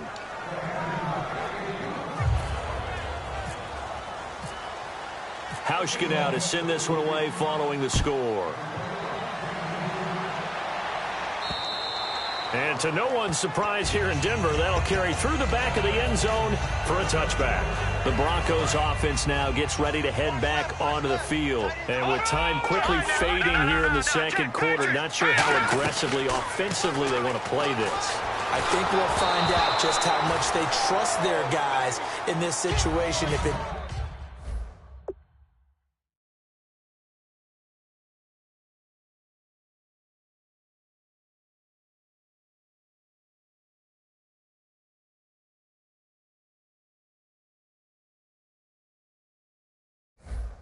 Hauschka now to send this one away following the score. And to no one's surprise here in Denver, that'll carry through the back of the end zone for a touchback. The Broncos offense now gets ready to head back onto the field. And with time quickly fading here in the second quarter, not sure how aggressively, offensively they want to play this. I think we'll find out just how much they trust their guys in this situation.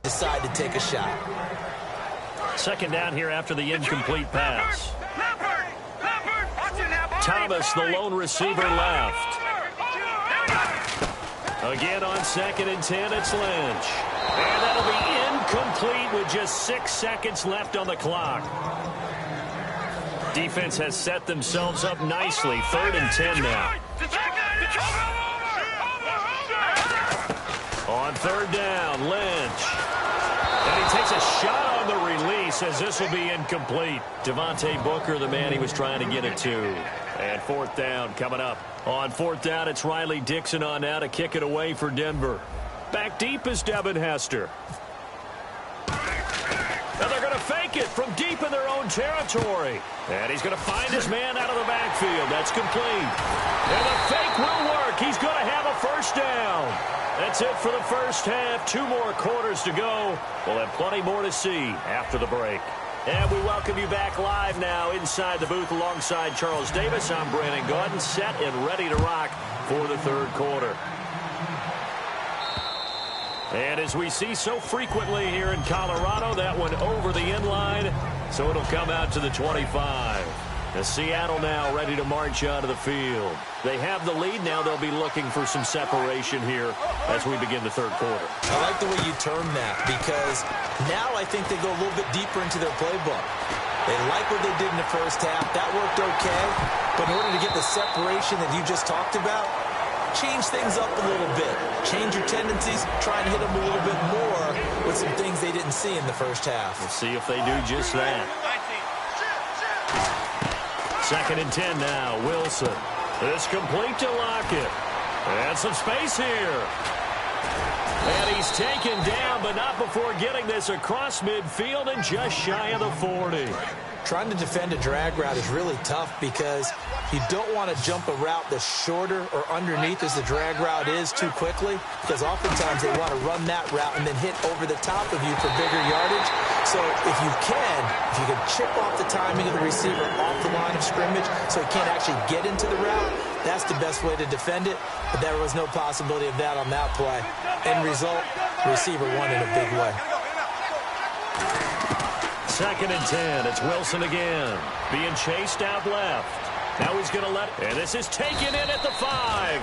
decide to take a shot. Second down here after the incomplete pass. Thomas, the lone receiver, left. Again on 2nd and 10, it's Lynch. And that'll be incomplete with just 6 seconds left on the clock. Defense has set themselves up nicely. 3rd and 10 now. On 3rd down, Lynch. And he takes a shot on the release as this will be incomplete. Devontae Booker, the man he was trying to get it to. And 4th down coming up. On 4th down, it's Riley Dixon on now to kick it away for Denver. Back deep is Devin Hester. And they're going to fake it from deep in their own territory. And he's going to find his man out of the backfield. That's complete. And the fake will work. He's going to have a 1st down. That's it for the first half. 2 more quarters to go. We'll have plenty more to see after the break. And we welcome you back live now inside the booth alongside Charles Davis. I'm Brandon Gaudin, set and ready to rock for the 3rd quarter. And as we see so frequently here in Colorado, that one over the end line, so it'll come out to the 25. As Seattle now ready to march out of the field. They have the lead. Now they'll be looking for some separation here as we begin the 3rd quarter. I like the way you term that because now I think they go a little bit deeper into their playbook. They like what they did in the first half. That worked okay. But in order to get the separation that you just talked about, change things up a little bit. Change your tendencies. Try and hit them a little bit more with some things they didn't see in the first half. We'll see if they do just that. 2nd and 10 now. Wilson. It's complete to Lockett. And some space here. And he's taken down, but not before getting this across midfield and just shy of the 40. Trying to defend a drag route is really tough because you don't want to jump a route that's shorter or underneath as the drag route is too quickly, because oftentimes they want to run that route and then hit over the top of you for bigger yardage. So if you can chip off the timing of the receiver off the line of scrimmage so he can't actually get into the route, that's the best way to defend it. But there was no possibility of that on that play. End result, receiver won in a big way. 2nd and 10. It's Wilson again. Being chased out left. Now he's going to let it. And this is taken in at the 5.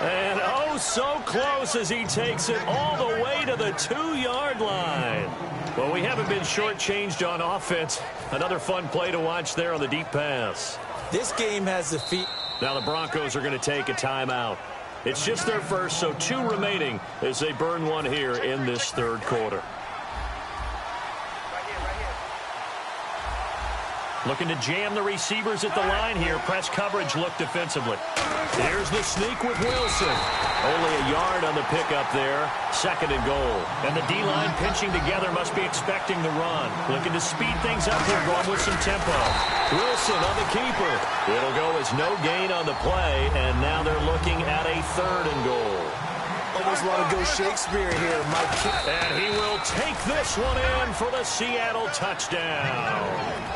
And oh, so close as he takes it all the way to the 2-yard line. Well, we haven't been shortchanged on offense. Another fun play to watch there on the deep pass. This game has the feet. Now the Broncos are going to take a timeout. It's just their first, so 2 remaining as they burn one here in this 3rd quarter. Looking to jam the receivers at the line here. Press coverage look defensively. Here's the sneak with Wilson. Only a yard on the pickup there. 2nd and goal. And the D-line pinching together must be expecting the run. Looking to speed things up here, going with some tempo. Wilson on the keeper. It'll go as no gain on the play, and now they're looking at a 3rd and goal. Almost want to go Shakespeare here, Mike. And he will take this one in for the Seattle touchdown.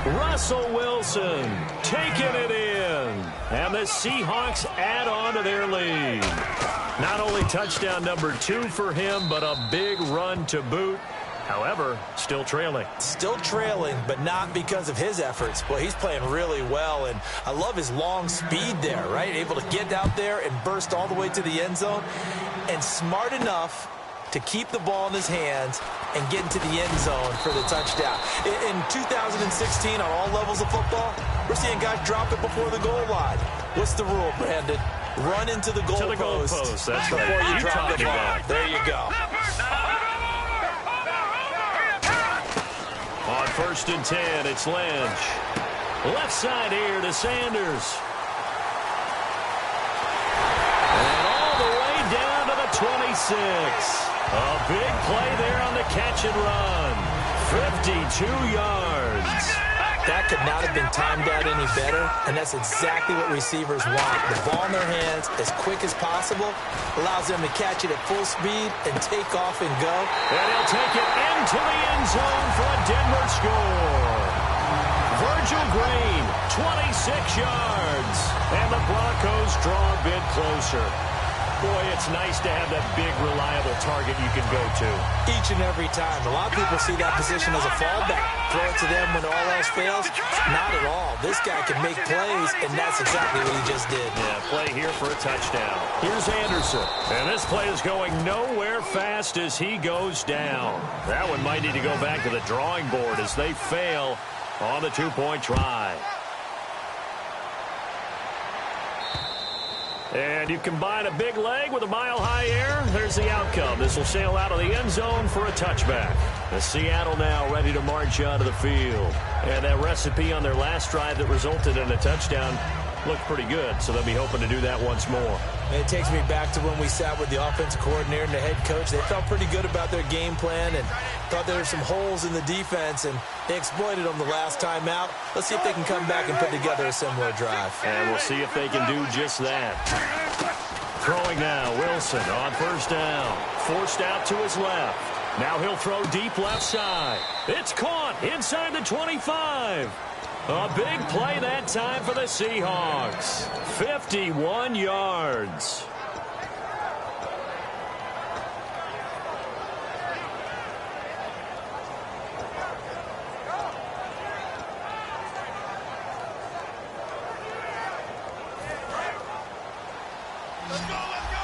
Russell Wilson taking it in. And the Seahawks add on to their lead. Not only touchdown number 2 for him, but a big run to boot. However, still trailing. Still trailing, but not because of his efforts. Boy, he's playing really well, and I love his long speed there, right? Able to get out there and burst all the way to the end zone, and smart enough to keep the ball in his hands and get into the end zone for the touchdown. In 2016, on all levels of football, we're seeing guys drop it before the goal line. What's the rule, Brandon? Run into the goal post. That's before right. you drop the ball. There you go. On 1st and 10, it's Lynch. Left side here to Sanders. And all the way down to the 26. A big play there on the catch and run. 52 yards. That could not have been timed out any better, and that's exactly what receivers want. The ball in their hands as quick as possible allows them to catch it at full speed and take off and go. And he'll take it into the end zone for a Denver score. Virgil Green, 26 yards. And the Broncos draw a bit closer. Boy, it's nice to have that big, reliable target you can go to. Each and every time. A lot of people see that position as a fallback. Throw it to them when all else fails. Not at all. This guy can make plays, and that's exactly what he just did. Yeah, play here for a touchdown. Here's Anderson. And this play is going nowhere fast as he goes down. That one might need to go back to the drawing board as they fail on the two-point try. And you combine a big leg with a mile-high air. There's the outcome. This will sail out of the end zone for a touchback. The Seattle now ready to march onto the field. And that recipe on their last drive that resulted in a touchdown looked pretty good, so they'll be hoping to do that once more. And it takes me back to when we sat with the offensive coordinator and the head coach. They felt pretty good about their game plan and thought there were some holes in the defense, and they exploited them the last time out. Let's see if they can come back and put together a similar drive. And we'll see if they can do just that. Throwing now, Wilson on first down. Forced out to his left. Now he'll throw deep left side. It's caught inside the 25. A big play that time for the Seahawks. 51 yards. Let's go, let's go!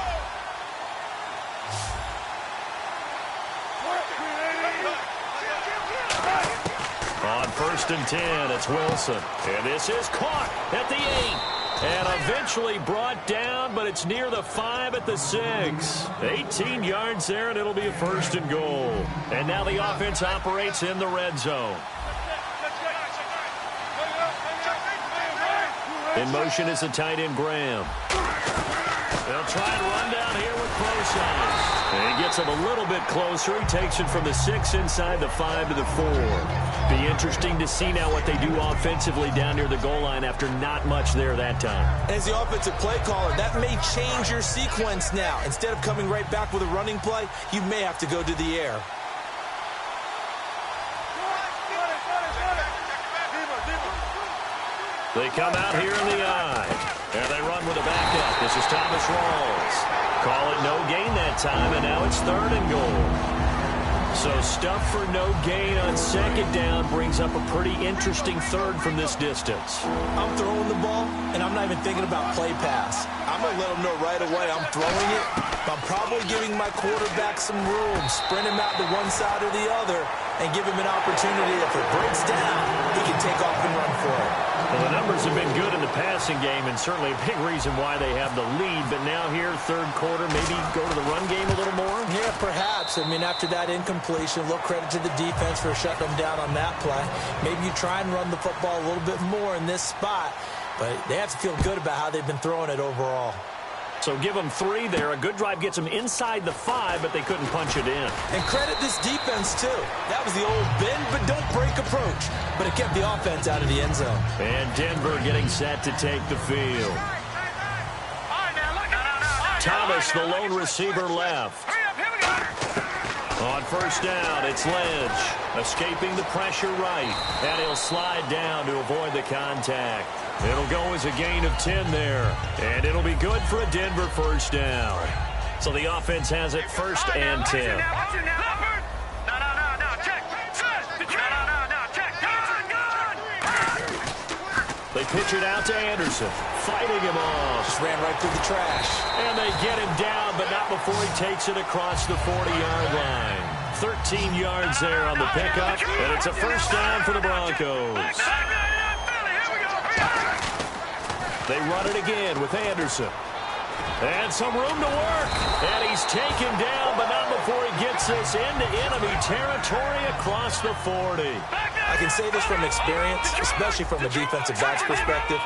On first and 10, it's Wilson. And this is caught at the 8. And eventually brought down, but it's near the 5 at the 6. 18 yards there, and it'll be a first and goal. And now the offense operates in the red zone. In motion is the tight end, Graham. They'll try and run down here with close. And he gets it a little bit closer. He takes it from the 6 inside the 5 to the 4. Be interesting to see now what they do offensively down near the goal line after not much there that time. As the offensive play caller, that may change your sequence now. Instead of coming right back with a running play, you may have to go to the air. They come out here in the eye. And they run with a backup. This is Thomas Rawls. Call it no gain that time, and now it's third and goal. So stuff for no gain on second down brings up a pretty interesting third from this distance. I'm throwing the ball, and I'm not even thinking about play pass. I'm going to let them know right away I'm throwing it. I'm probably giving my quarterback some room, sprint him out to one side or the other, and give him an opportunity. If it breaks down, he can take off and run for it. Well, the numbers have been good in the passing game, and certainly a big reason why they have the lead. But now here, third quarter, maybe go to the run game a little more? Yeah, perhaps. I mean, after that incompletion, a little credit to the defense for shutting them down on that play. Maybe you try and run the football a little bit more in this spot, but they have to feel good about how they've been throwing it overall. So give them 3 there. A good drive gets them inside the 5, but they couldn't punch it in. And credit this defense, too. That was the old bend but don't break approach, but it kept the offense out of the end zone. And Denver getting set to take the field. Thomas, the lone receiver, left. On first down, it's Lynch. Escaping the pressure right. And he'll slide down to avoid the contact. It'll go as a gain of 10 there. And it'll be good for a Denver first down. So the offense has it first and 10. They pitch it out to Anderson. Fighting him off. Just ran right through the trash. And they get him down, but not before he takes it across the 40-yard line. 13 yards there on the pickup, and it's a first down for the Broncos. They run it again with Anderson. And some room to work. And he's taken down, but not before he gets this into enemy territory across the 40. I can say this from experience, especially from a defensive back's perspective.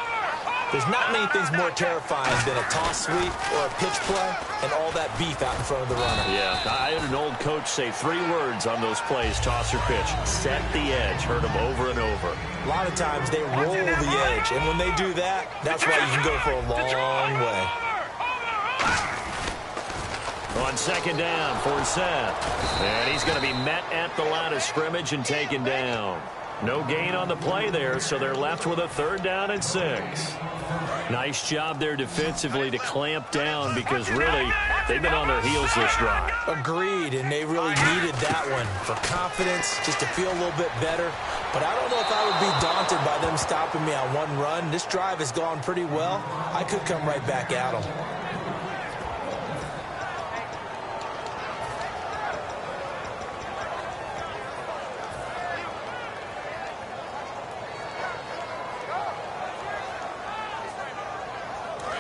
There's not many things more terrifying than a toss sweep or a pitch play and all that beef out in front of the runner. Yeah, I had an old coach say 3 words on those plays, toss or pitch. Set the edge. Heard them over and over. A lot of times they roll the edge, and when they do that, that's why you can go for a long way. On second down for Seth. And he's going to be met at the line of scrimmage and taken down. No gain on the play there, so they're left with a third down and 6. Nice job there defensively to clamp down because really they've been on their heels this drive. Agreed, and they really needed that one for confidence, just to feel a little bit better. But I don't know if I would be daunted by them stopping me on one run. This drive has gone pretty well. I could come right back at them.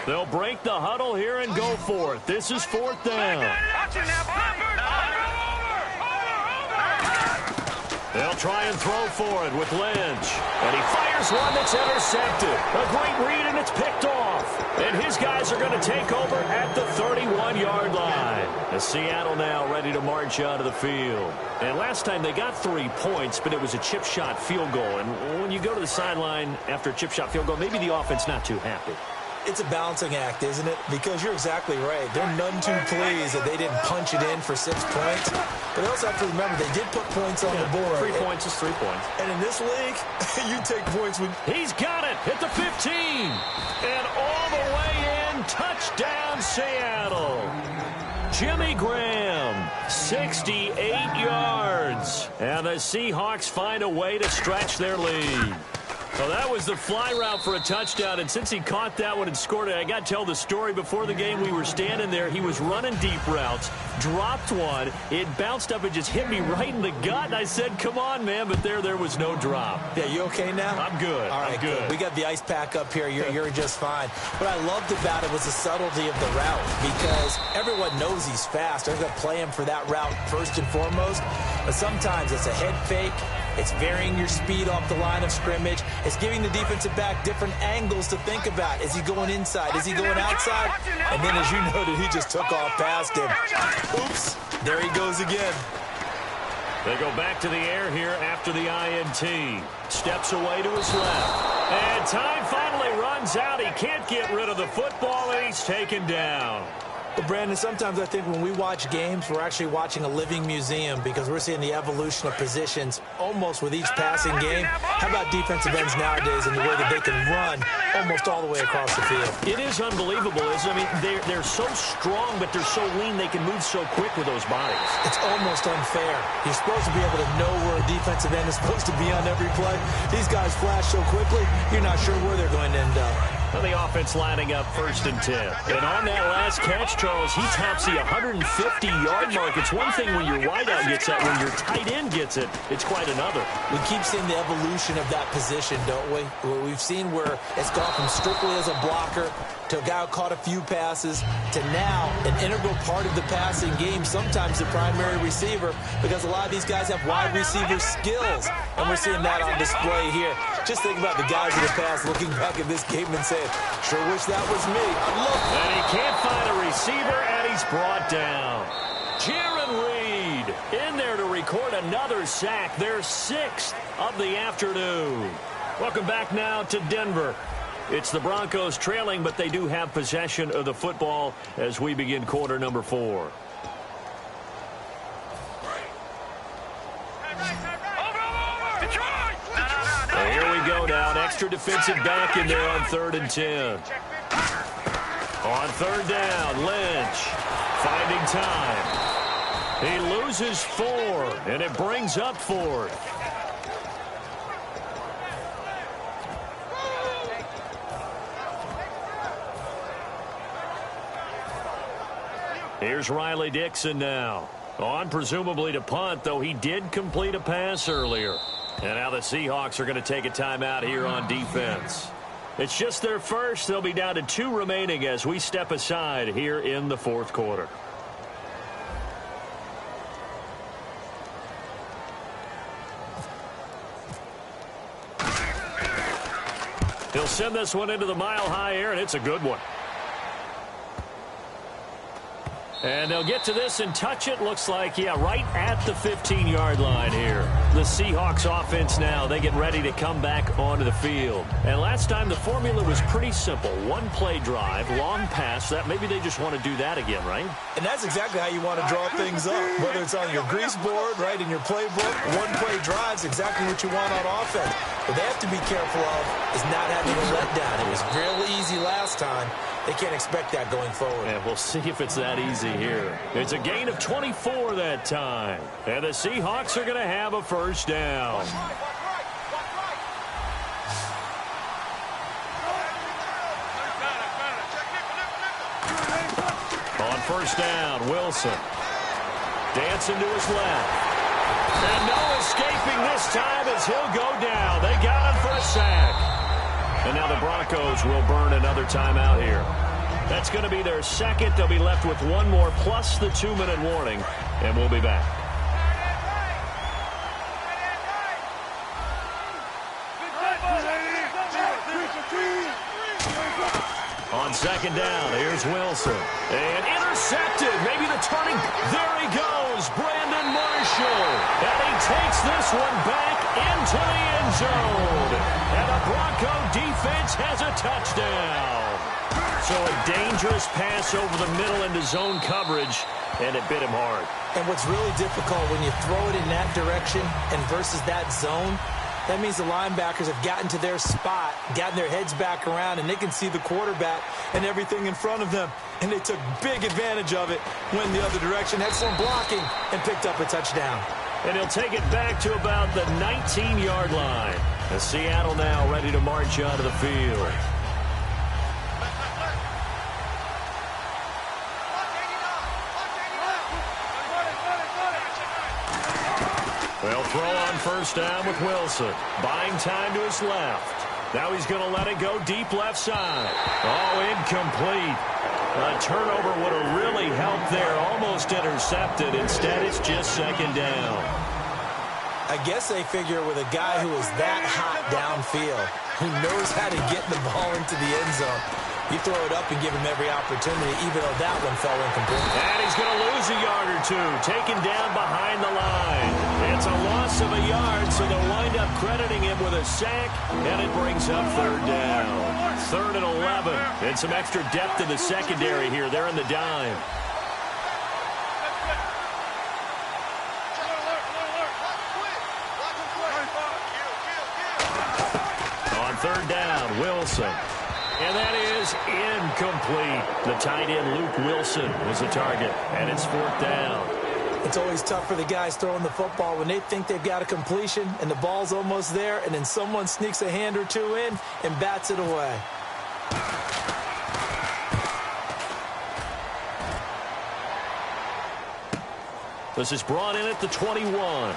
They'll break the huddle here and go for it. This is 4th down. They'll try and throw for it with Lynch. And he fires one that's intercepted. A great read, and it's picked off. And his guys are going to take over at the 31-yard line. As Seattle now ready to march out of the field. And last time they got 3 points, but it was a chip shot field goal. And when you go to the sideline after a chip shot field goal, maybe the offense not too happy. It's a balancing act, isn't it? Because you're exactly right. They're none too pleased that they didn't punch it in for 6 points. But they also have to remember they did put points on the board. 3 points is 3 points. And in this league, you take points when... He's got it at the 15. And all the way in, touchdown Seattle. Jimmy Graham, 68 yards. And the Seahawks find a way to stretch their lead. Well, that was the fly route for a touchdown, and since he caught that one and scored it, I got to tell the story. Before the game, we were standing there. He was running deep routes, dropped one. It bounced up and just hit me right in the gut, and I said, come on, man, but there was no drop. Yeah, you okay now? I'm good. All right, I'm good. We got the ice pack up here. You're just fine. What I loved about it was the subtlety of the route because everyone knows he's fast. They're going to play him for that route first and foremost, but sometimes it's a head fake. It's varying your speed off the line of scrimmage. It's giving the defensive back different angles to think about. Is he going inside? Is he going outside? And then, as you noted, he just took off past him. Oops. There he goes again. They go back to the air here after the INT. Steps away to his left. And time finally runs out. He can't get rid of the football, and he's taken down. But, Brandon, sometimes I think when we watch games, we're actually watching a living museum because we're seeing the evolution of positions almost with each passing game. How about defensive ends nowadays and the way that they can run almost all the way across the field? It is unbelievable, isn't it? I mean, they're so strong, but they're so lean. They can move so quick with those bodies. It's almost unfair. You're supposed to be able to know where a defensive end is supposed to be on every play. These guys flash so quickly, you're not sure where they're going to end up. Well, the offense lining up 1st and 10. And on that last catch, Charles, he tops the 150-yard mark. It's one thing when your wideout gets that. When your tight end gets it, it's quite another. We keep seeing the evolution of that position, don't we? We've seen where it's gone from strictly as a blocker to a guy who caught a few passes to now an integral part of the passing game, sometimes the primary receiver, because a lot of these guys have wide receiver skills. And we're seeing that on display here. Just think about the guys in the past looking back at this game and saying, sure wish that was me. I'd love that. And he can't find a receiver, and he's brought down. Jaron Reed in there to record another sack. Their 6th of the afternoon. Welcome back now to Denver. It's the Broncos trailing, but they do have possession of the football as we begin quarter number 4. Well, here we go now. An extra defensive back in there on 3rd and 10. On 3rd down, Lynch finding time. He loses 4, and it brings up 4th. Here's Riley Dixon now. On presumably to punt, though he did complete a pass earlier. And now the Seahawks are going to take a timeout here on defense. It's just their first. They'll be down to 2 remaining as we step aside here in the 4th quarter. He'll send this one into the mile-high air, and it's a good one. And they'll get to this and touch it. Looks like, yeah, right at the 15-yard line here. The Seahawks offense now, they get ready to come back onto the field. And last time the formula was pretty simple. One-play drive, long pass. That maybe they just want to do that again, right? And that's exactly how you want to draw things up. Whether it's on your grease board, right, in your playbook, one-play drive's exactly what you want on offense. What they have to be careful of is not having a letdown. It was real easy last time. They can't expect that going forward. And we'll see if it's that easy here. It's a gain of 24 that time. And the Seahawks are going to have a first down. On first down, Wilson. Dancing to his left. And no escaping this time as he'll go down. They got him for a sack. And now the Broncos will burn another timeout here. That's going to be their second. They'll be left with one more plus the 2-minute warning. And we'll be back. On second down, here's Wilson. And intercepted. Maybe the turning. There he goes. Brandon Marshall. And he takes this one back into the end zone. And the Bronco defense has a touchdown. So a dangerous pass over the middle into zone coverage, and it bit him hard. And what's really difficult when you throw it in that direction and versus that zone, that means the linebackers have gotten to their spot, gotten their heads back around, and they can see the quarterback and everything in front of them. And they took big advantage of it, went the other direction, had some blocking, and picked up a touchdown. And he'll take it back to about the 19-yard line. And Seattle now ready to march onto the field. They'll throw on first down with Wilson. Buying time to his left. Now he's going to let it go deep left side. Oh, incomplete. A turnover would have really helped there. Almost intercepted. Instead, it's just second down. I guess they figure with a guy who is that hot downfield, who knows how to get the ball into the end zone, you throw it up and give him every opportunity, even though that one fell incomplete. And he's going to lose a yard or two, taken down behind the line. It's a loss of a yard, so they'll wind up crediting him with a sack, and it brings up third down. 3rd and 11, and some extra depth in the secondary here. They're in the dime. On third down, Wilson. And that is incomplete. The tight end, Luke Wilson, was the target, and it's 4th down. It's always tough for the guys throwing the football when they think they've got a completion and the ball's almost there, and then someone sneaks a hand or two in and bats it away. This is brought in at the 21.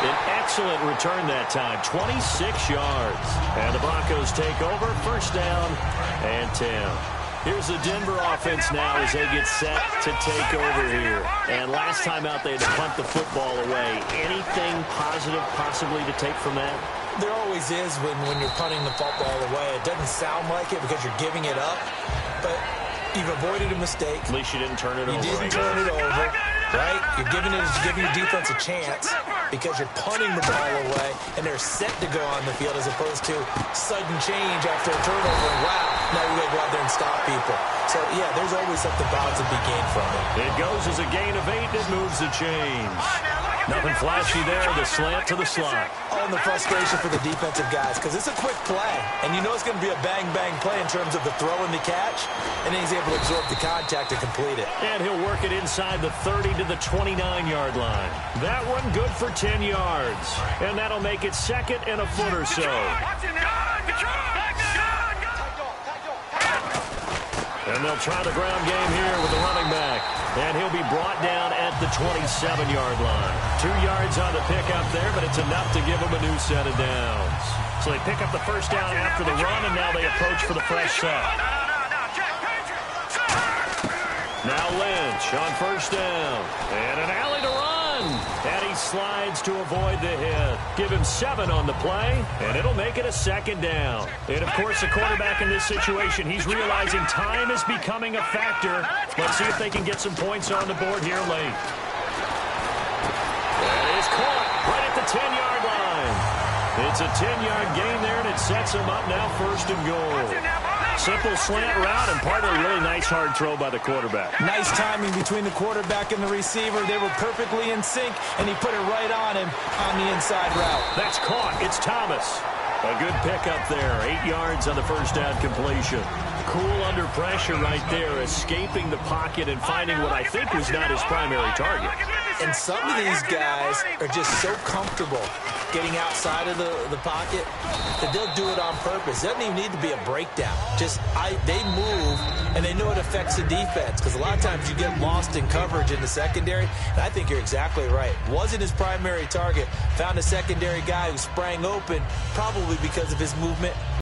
An excellent return that time, 26 yards. And the Broncos take over, first down and 10. Here's the Denver offense now as they get set to take over here. And last time out, they had to punt the football away. Anything positive possibly to take from that? There always is when you're punting the football away. It doesn't sound like it because you're giving it up, but you've avoided a mistake. At least you didn't turn it over. You didn't turn it over, right? You're giving your defense a chance because you're punting the ball away, and they're set to go on the field as opposed to sudden change after a turnover. And wow, now you got to go out there and stop people. So, yeah, there's always something positive to be gained from it. It goes as a gain of 8. It moves the change. Nothing flashy there. The slant to the slot. Oh, and the frustration for the defensive guys because it's a quick play. And you know it's going to be a bang-bang play in terms of the throw and the catch. And then he's able to absorb the contact to complete it. And he'll work it inside the 30 to the 29-yard line. That one good for 10 yards. And that'll make it 2nd and a foot or so. And they'll try the ground game here with the running back. And he'll be brought down at the 27-yard line. 2 yards on the pickup there, but it's enough to give them a new set of downs. So they pick up the first down after the run, and now they approach for the fresh set. Now Lynch on first down. And an alley to run. run. And he slides to avoid the hit. Give him 7 on the play, and it'll make it a 2nd down. And, of course, the quarterback in this situation, he's realizing time is becoming a factor. Let's see if they can get some points on the board here late. That is caught right at the 10-yard line. It's a 10-yard gain there, and it sets him up now 1st and goal. Simple slant route and part of a really nice hard throw by the quarterback. Nice timing between the quarterback and the receiver. They were perfectly in sync, and he put it right on him on the inside route. That's caught. It's Thomas. A good pickup there. 8 yards on the first down completion. Cool under pressure right there, escaping the pocket and finding what I think was not his primary target. And some of these guys are just so comfortable getting outside of the pocket that they'll do it on purpose. It doesn't even need to be a breakdown. They move, and they know it affects the defense, because a lot of times you get lost in coverage in the secondary, and I think you're exactly right. Wasn't his primary target. Found a secondary guy who sprang open, probably because of his movement.